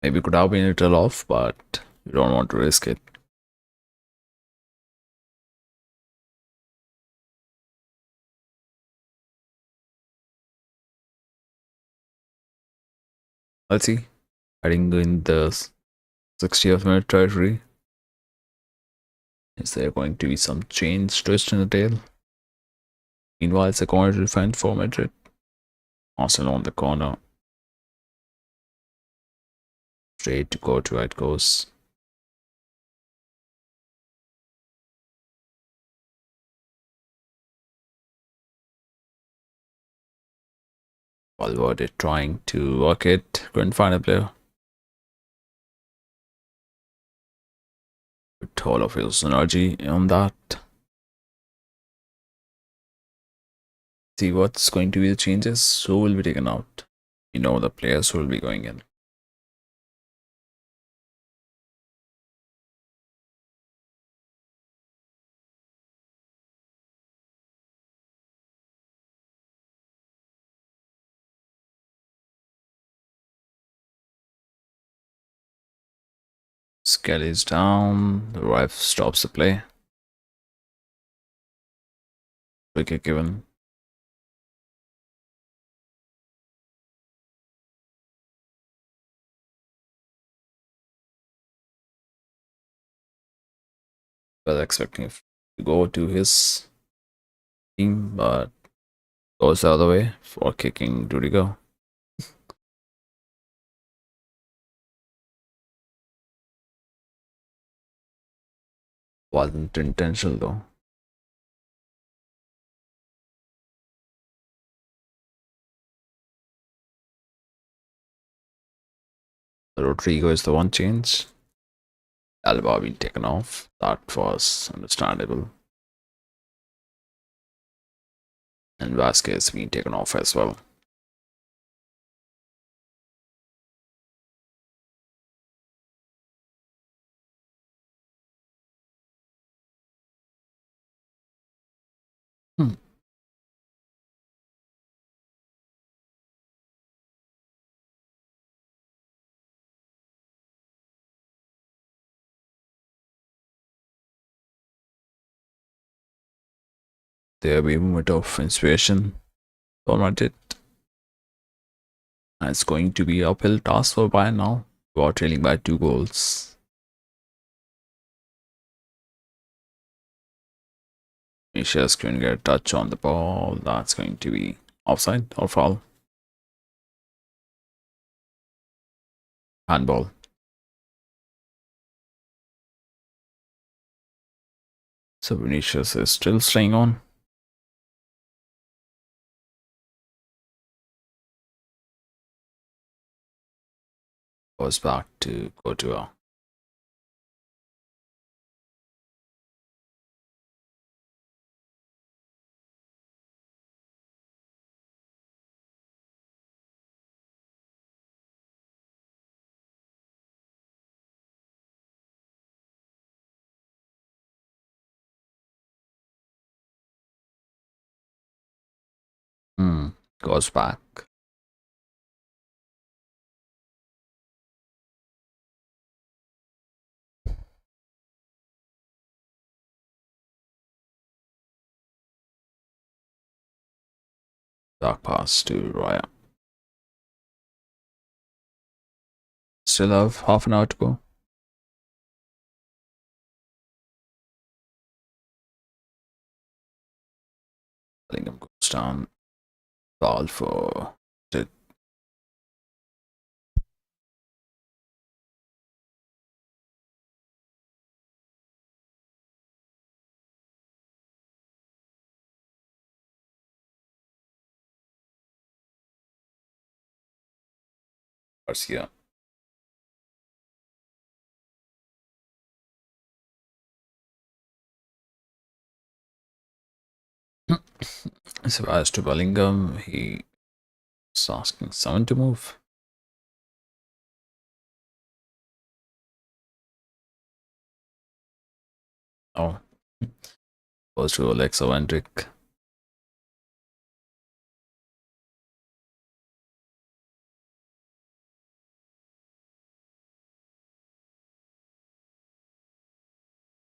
Maybe could have been a little off, but you don't want to risk it. Let's see. Heading in the 60th minute territory. Is there going to be some change twist in the tail? Meanwhile, it's a corner to defend for Madrid. Arsenal on the corner. Straight to go to where it goes. Valverde trying to work it. Couldn't find a player. Put all of his energy on that. See what's going to be the changes. Who will be taken out? You know the players who will be going in. Skelly's down. The ref stops the play. Free kick given. Was expecting it to go to his team, but goes the other way for kicking Rudiger. Wasn't intentional though. Rodrigo is the one change. Alba being taken off. That was understandable. And Vasquez being taken off as well. there be a moment of inspiration for Madrid. And it's going to be uphill task for Bayern now, who are trailing by 2 goals. Vinicius going to get a touch on the ball. That's going to be offside or foul. Handball. So Vinicius is still staying on. Goes back to Courtois. Goes back. Back pass to Raya. Still have half an hour to go. Bellingham goes down. Foul for it. Garcia. So as to Bellingham, he is asking someone to move. Oh, goes to Alexa Vendrick.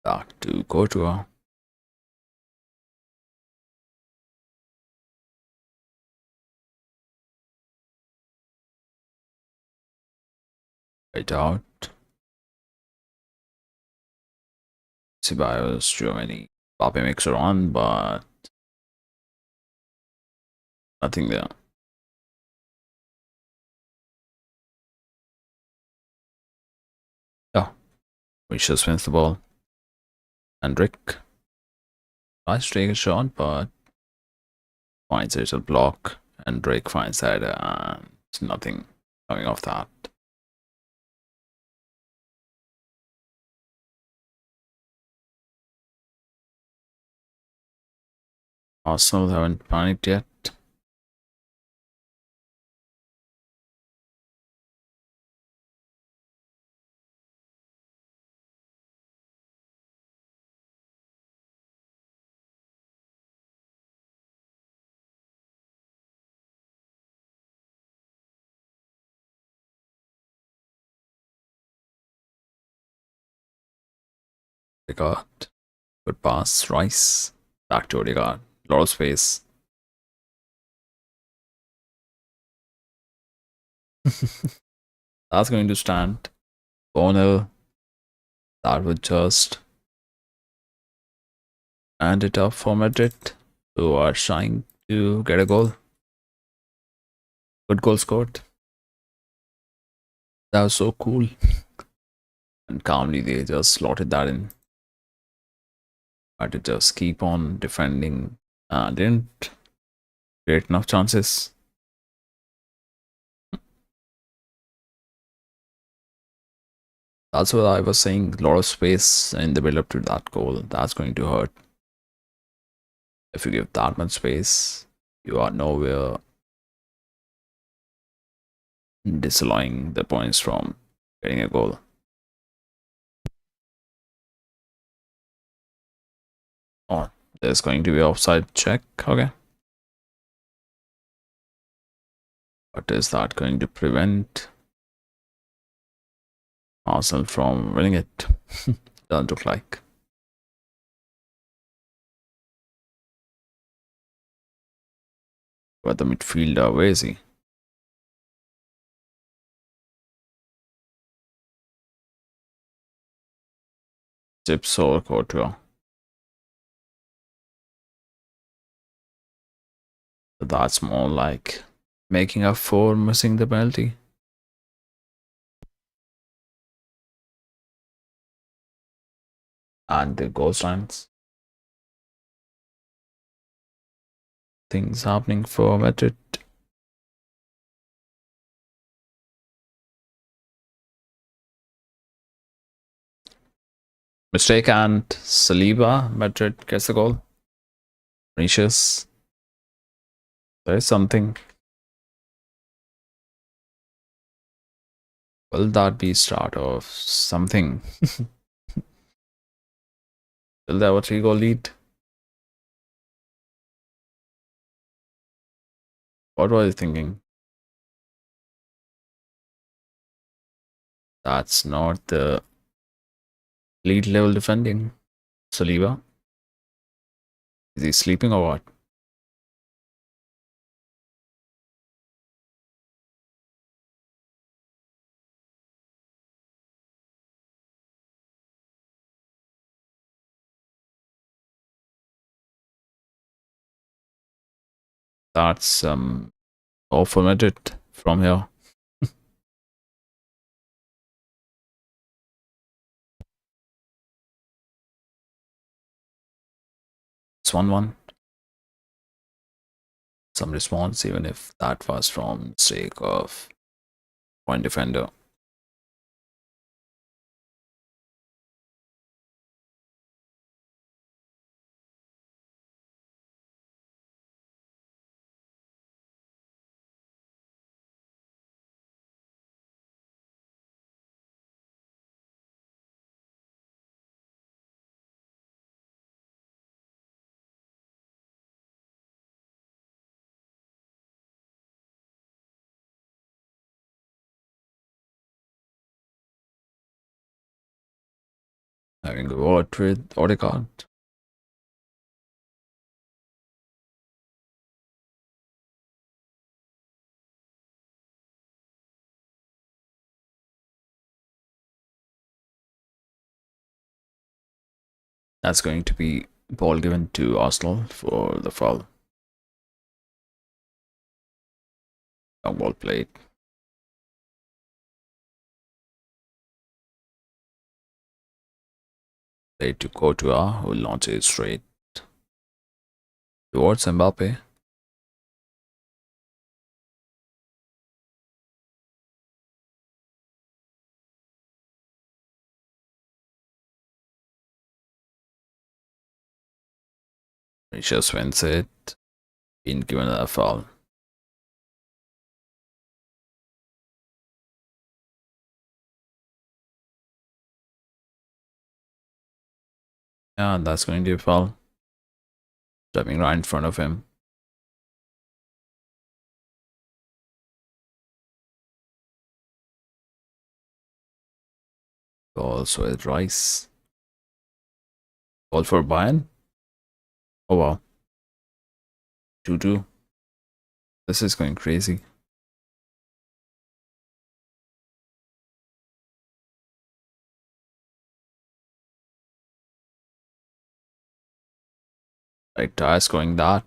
Back to Courtois. Right out. Ceballos, Germany. Pape makes a run, but nothing there. Oh, Vinicius wins the ball. Hendrick tries to take a shot, but finds it a block. And Drake finds that and nothing coming off that. Arsenal haven't panicked yet. Odegaard. Good pass. Rice. Back to Odegaard. A lot of space. That's going to stand. 4-0. That would just end it up for Madrid, who are trying to get a goal. Good goal scored. That was so cool. And calmly they just slotted that in. Had to just keep on defending. Didn't create enough chances. That's what I was saying. A lot of space in the build up to that goal. That's going to hurt. If you give that much space, you are nowhere disallowing the points from getting a goal. Oh, there's going to be offside check. Okay. But is that going to prevent Arsenal from winning it? Doesn't look like. But the midfielder, where is he? Chips or Courtois? So that's more like making up for missing the penalty. And the goal signs. Things happening for Madrid. Mistake and Saliba, Madrid gets the goal. Vinicius. There is something. Will that be start of something? Will they have a 3-goal lead? What was he thinking? That's not the lead level defending. Saliba. Is he sleeping or what? That's all for Madrid from here. It's 1-1. Some response, even if that was from sake of point defender. Having a word with Odegaard. That's going to be ball given to Arsenal for the foul. Long ball played. Played to Courtois, who launches straight towards Mbappe. Vinicius wins it. Being given a foul. Yeah, that's going to be a foul. Stepping right in front of him. Also with Rice. Ball for Bayern. Oh wow. 2-2. This is going crazy. Like tires going that.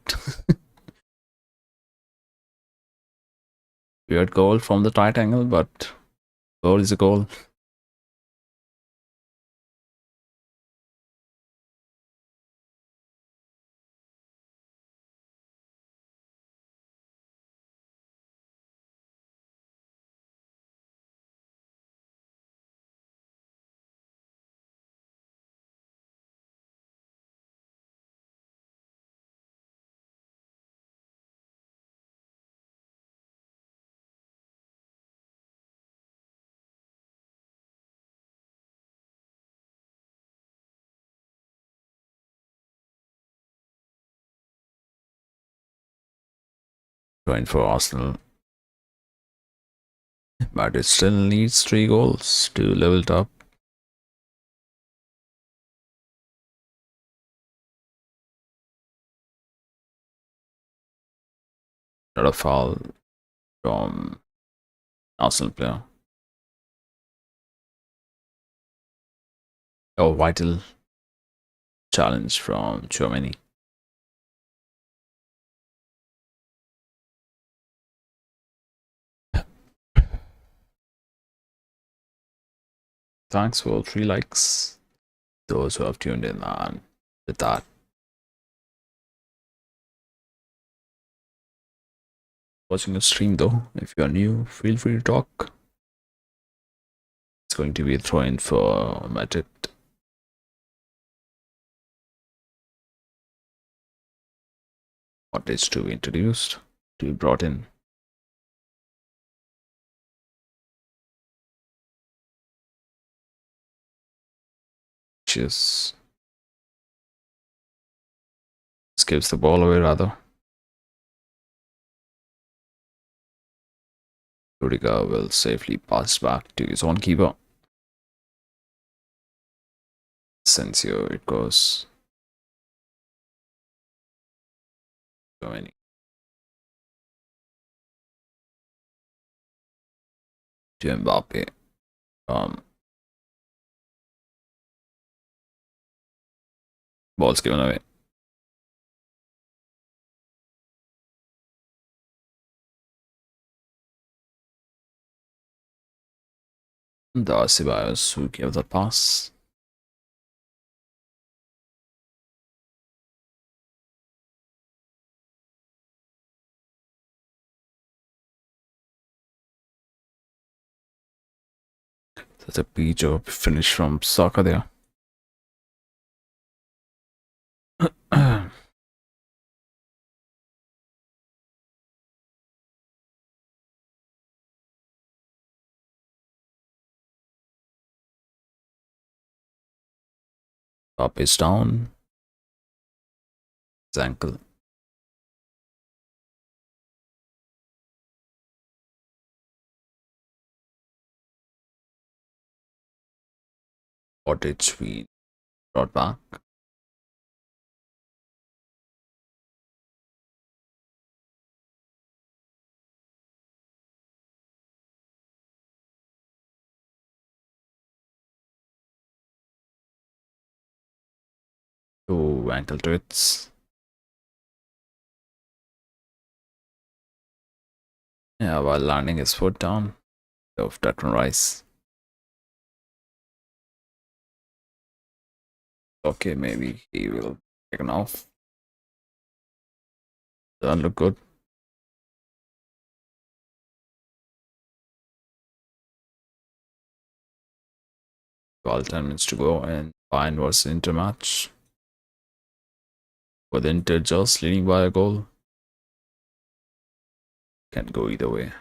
Weird goal from the tight angle, but goal is a goal. Going for Arsenal. But it still needs 3 goals to level it up. Not a foul from Arsenal player. Oh, vital challenge from Germany. Thanks for 3 likes. Those who have tuned in, and with that, watching a stream though. If you are new, feel free to talk. It's going to be a throw in for Madrid. What is to be introduced, to be brought in. Just gives the ball away rather. Rudiger will safely pass back to his own keeper. Sensio, it goes. Germany. To Mbappe. Ball's given away. The Ceballos who gave the pass. That's a beach of finish from soccer there. Up is down. His ankle. Cottage we brought back. Two ankle twists. Yeah, while landing his foot down of Declan Rice. Okay, maybe he will take an off. Doesn't look good. Well, 10 minutes to go, and Bayern versus Inter match. With Inter just leading by a goal. Can go either way.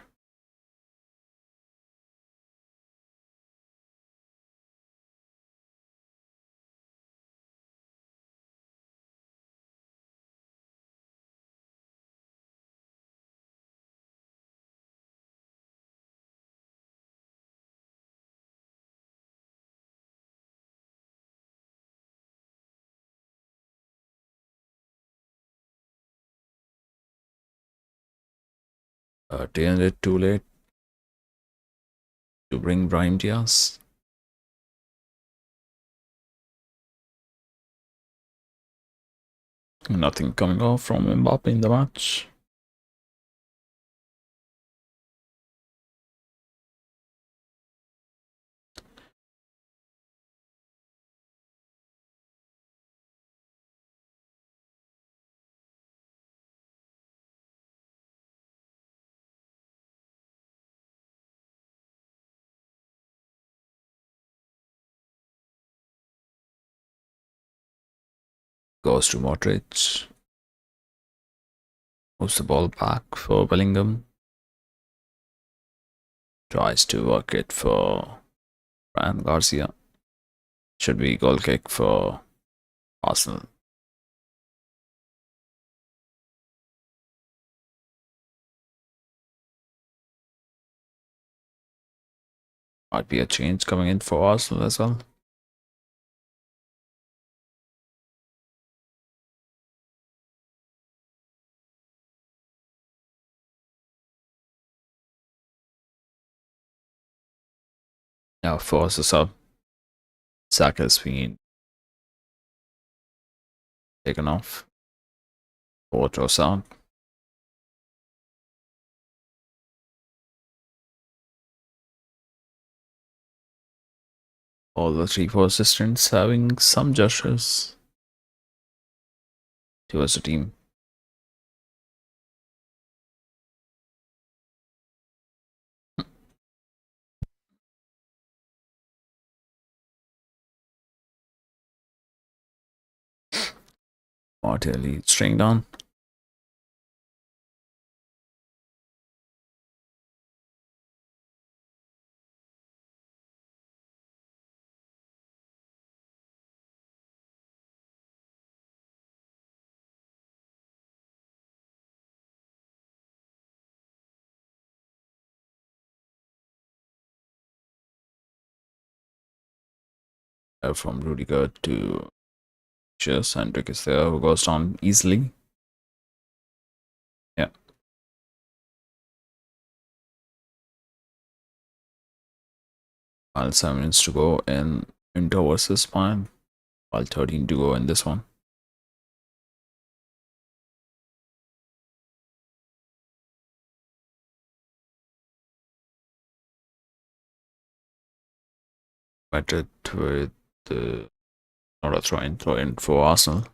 Taking it too late to bring Brahim Diaz. Nothing coming off from Mbappe in the match. Goes to Modric. Moves the ball back for Bellingham. Tries to work it for Fran Garcia. Should be goal kick for Arsenal. Might be a change coming in for Arsenal as well. Now forces up. Saka's been taken off. Porto's out. All the 3-4 assistants having some gestures towards the team. Martinelli string down. From Rudiger to just Hendrik is there, who goes down easily. Yeah. While 7 minutes to go in Inter versus Bayern. While 13 to go in this one. Madrid with the not a throw in for Arsenal.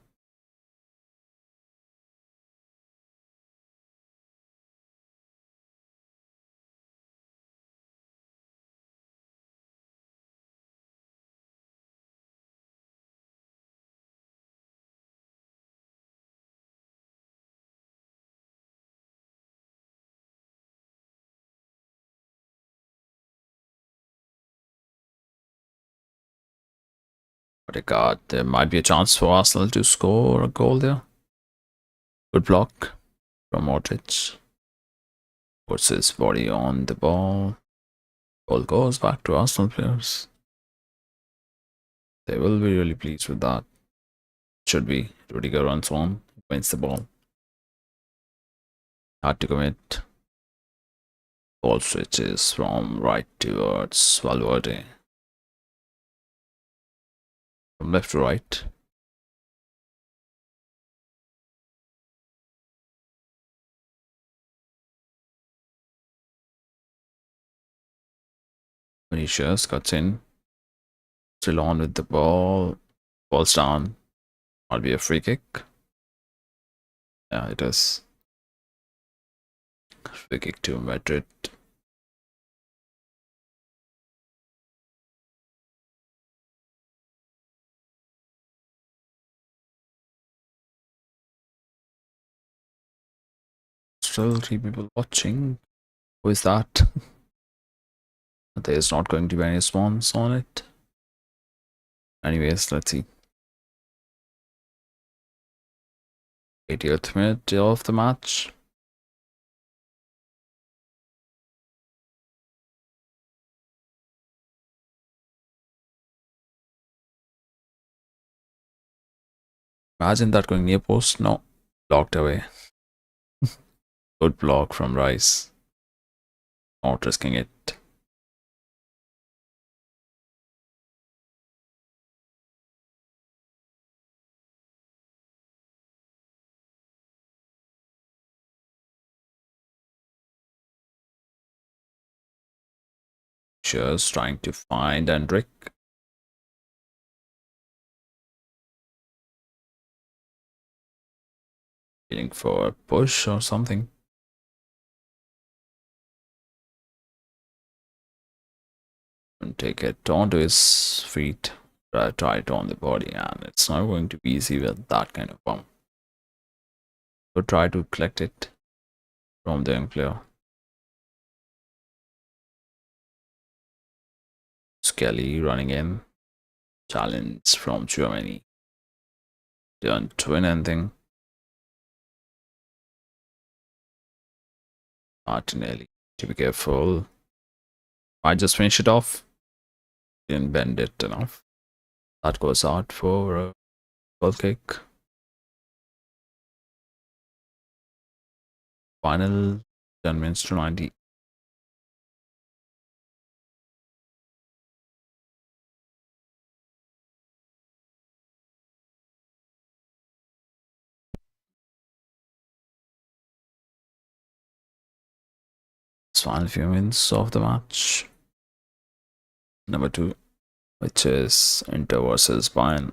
Regard, there might be a chance for Arsenal to score a goal there. Good block from Modric. Puts his body on the ball. Ball goes back to Arsenal players. They will be really pleased with that. Should be. Rudiger runs on, wins the ball. Hard to commit. Ball switches from right towards Valverde. From left to right. Vinicius cuts in. Still on with the ball. Falls down. Might be a free kick. Yeah, it is. Free kick to Madrid. Still 3 people watching. Who is that? There's not going to be any response on it. Anyways, let's see. 80th minute of the match. Imagine that going near post. No. Blocked away. Good block from Rice. Not risking it. Just trying to find Hendrik. Feeling for a push or something. And take it onto his feet. Try it on the body, and it's not going to be easy with that kind of bump. So try to collect it from the young player. Skelly running in. Challenge from Germany. Don't win anything. Martinelli to be careful. I just finish it off. Didn't bend it enough. That goes out for a goal kick. Final 10 minutes to 90. final few minutes of the match. Number 2, which is Inter versus Bayern.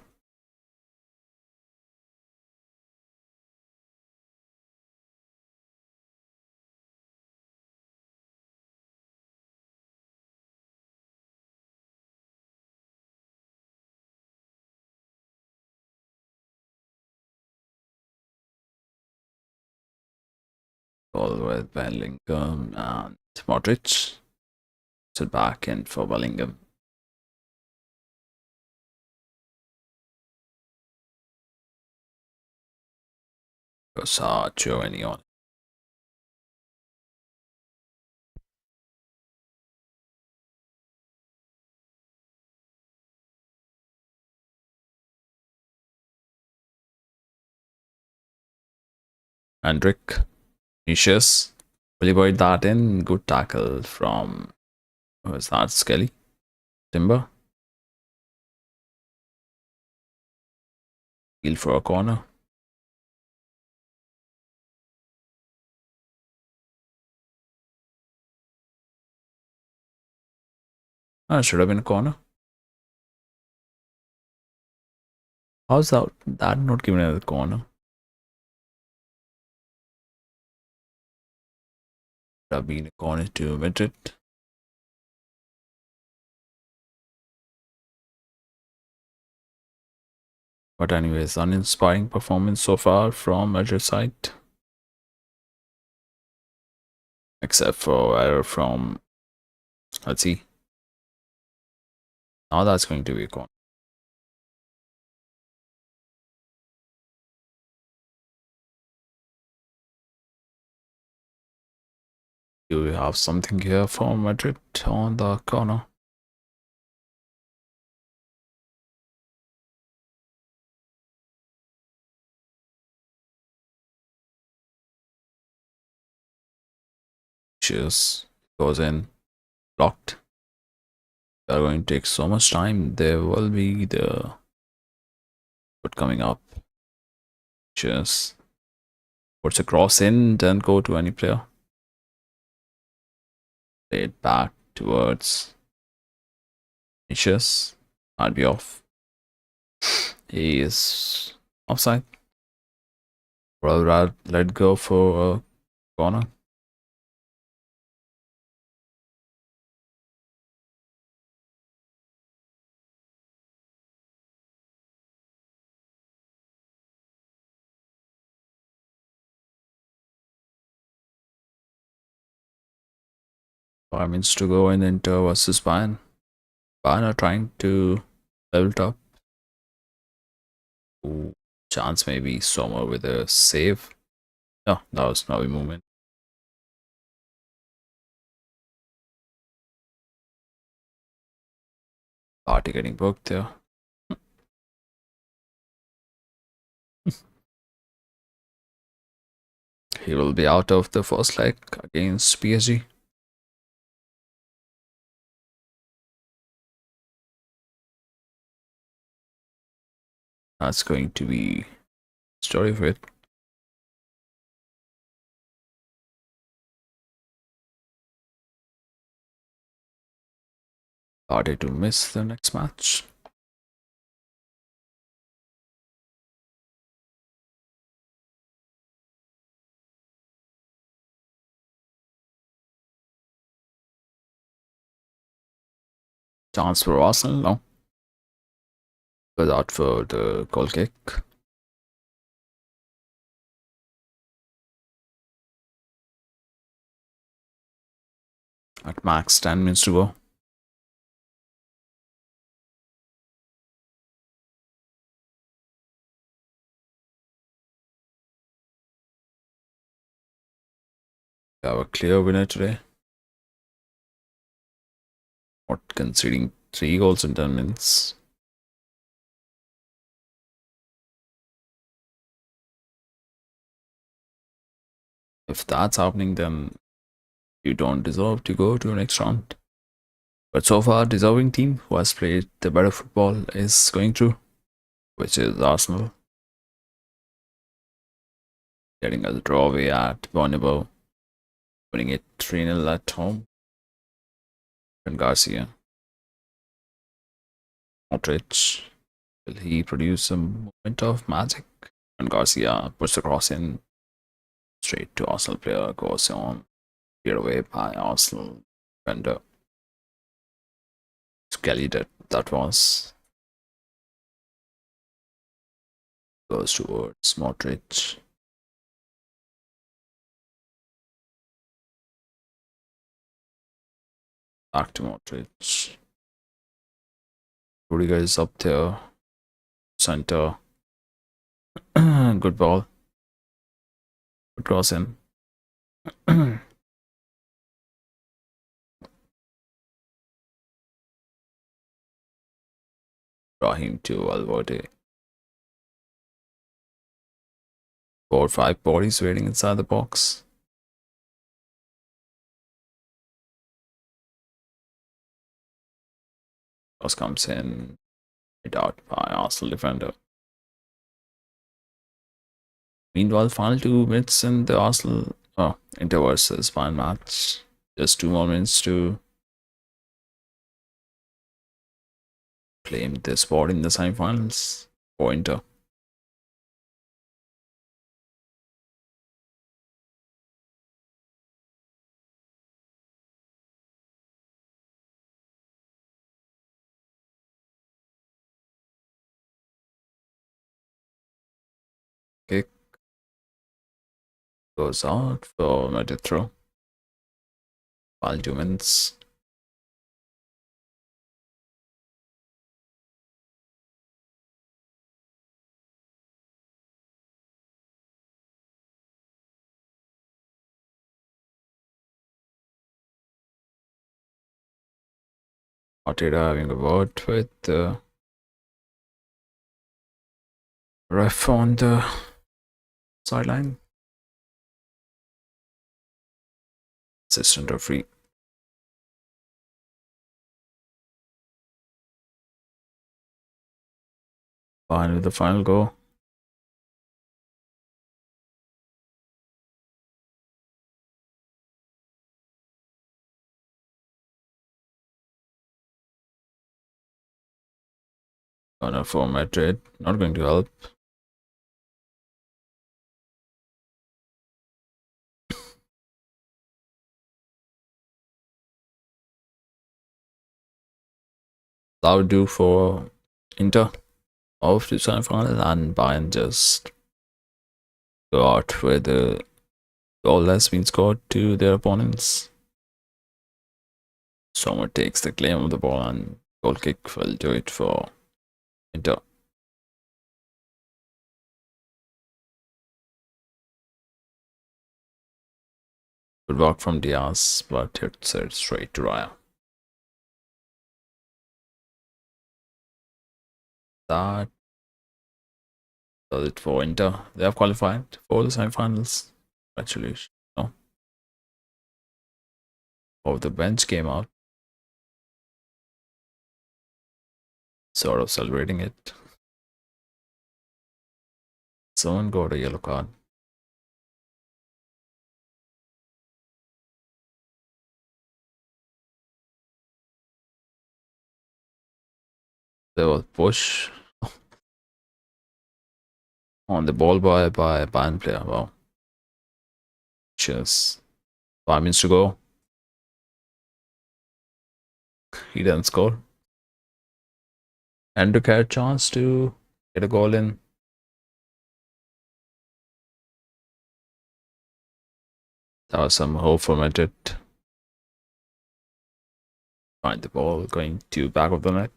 All with Bellingham and Modric. Sit back in for Bellingham. Giovanni on. Hendrick. Vinicius. Really buried that in. Good tackle from, who is that? Skelly? Timber. Heel for a corner. It should have been a corner. How's that not given as a corner? Should have been a corner to Madrid. But anyways, uninspiring performance so far from Madrid side. Except for error from, let's see. Now that's going to be a corner. Do we have something here for Madrid on the corner? Cheers. Goes in. Blocked. They are going to take so much time. There will be the foot coming up. Cheers. Puts a cross in, doesn't go to any player. Play it back towards Vinicius. Might be off. He is offside. Well, let go for a corner. Five minutes to go in Inter versus Bayern. Bayern are trying to level it up. Ooh, chance maybe Sommer with a save. No, that was no movement. Party getting booked there. He will be out of the first leg against PSG. That's going to be story of it. Party to miss the next match. Chance for Arsenal, no. Goes out for the goal kick. At max 10 minutes to go. We have a clear winner today. Not conceding 3 goals in 10 minutes. If that's happening, then you don't deserve to go to the next round. But so far, deserving team who has played the better football is going through, which is Arsenal. Getting a draw away at Bonneville. winning it 3-0 at home. And Garcia. Modric. Will he produce a moment of magic? And Garcia puts the cross in straight to Arsenal player, goes on, cleared away by Arsenal defender. Skelly that was. Goes towards Modric. Back to Modric. Rudiger is up there. Center. Good ball. Good cross in. Brahim to Valverde. 4 or 5 bodies waiting inside the box. Cross comes in. Hit out by Arsenal defender. Meanwhile, final 2 minutes in the Arsenal Inter versus Bayern match. Just 2 more minutes to claim the spot in the semi-finals for Inter. Kick goes out for Madrid throw. Final 2 minutes. Arteta having a word with the ref on the sideline. Assistant referee. Bayern with the final goal. Corner for Madrid. Not going to help. That would do for Inter of the semi-final, and Bayern just go out with the goal has been scored to their opponents. Sommer takes the claim of the ball, and goal kick will do it for Inter. Good work from Diaz, but hits it straight to Raya. That does it for Inter. They have qualified for the semi-finals. Congratulations. No. Oh, the bench came out. Sort of celebrating it. Someone got a yellow card. There was push on the ball by a Bayern player. Wow. Cheers. 5 minutes to go. He didn't score. Hendrick had a chance to get a goal in. That was some hope for Madrid. Find the ball going to back of the net.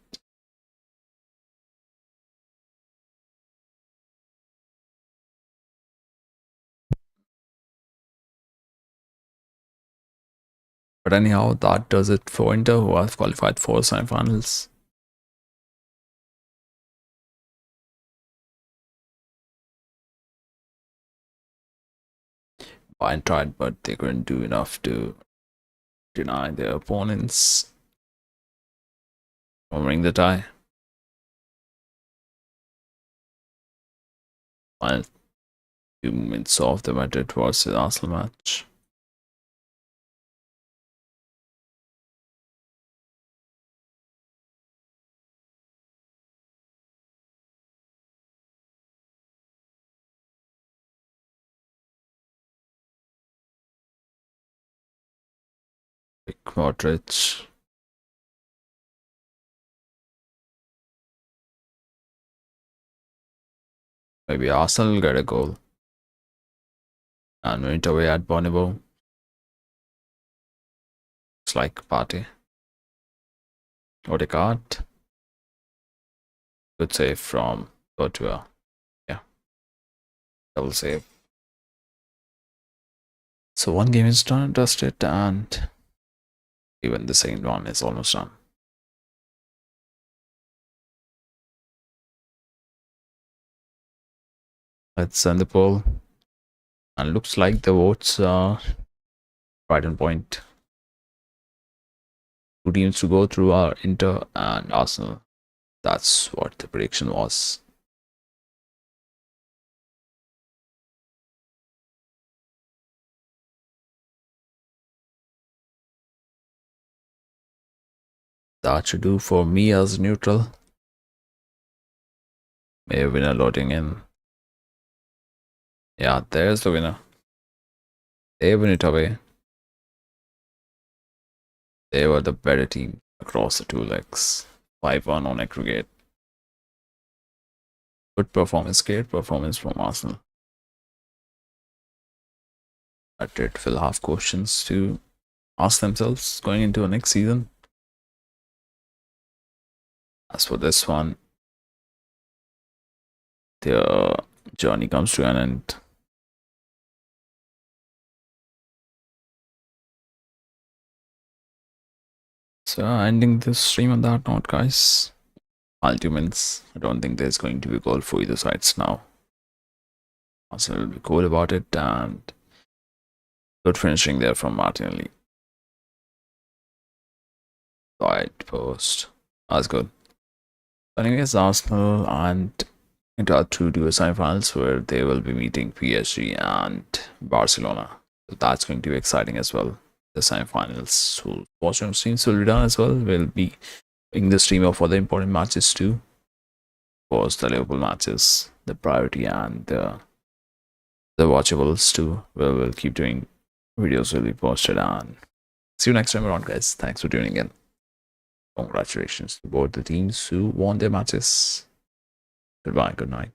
But anyhow, that does it for Inter, who have qualified for semifinals. Bayern tried, but they couldn't do enough to deny their opponents from winning the tie. Final 2 minutes of the Madrid versus Arsenal match. Like Modric. Maybe Arsenal will get a goal. And win it away at Bonneville. It's like a party. Odegaard. Good save from Courtois. Yeah, double save. So one game is done and dusted, and even the second one is almost done. Let's send the poll. And looks like the votes are right on point. Two teams to go through are Inter and Arsenal. That's what the prediction was. That should do for me as neutral. May winner loading in. Yeah, there's the winner. They win it away. They were the better team across the two legs. 5-1 on aggregate. Good performance, great performance from Arsenal. That did fill half questions to ask themselves going into the next season. As for this one, their journey comes to an end. So ending this stream on that note, guys. Ultimates. I don't think there's going to be a goal for either sides now. Arsenal will be cool about it, and good finishing there from Martinelli. Right post. That's good. Anyways, Arsenal and Inter are through to the semi-finals where they will be meeting PSG and Barcelona. So that's going to be exciting as well. The semi-finals. So watching streams will be done as well. We'll be in the stream of other important matches too. Of course, the Liverpool matches, the priority, and the watchables too. We'll keep doing videos will be posted, and see you next time around, guys. Thanks for tuning in. Congratulations to both the teams who won their matches. Goodbye, good night.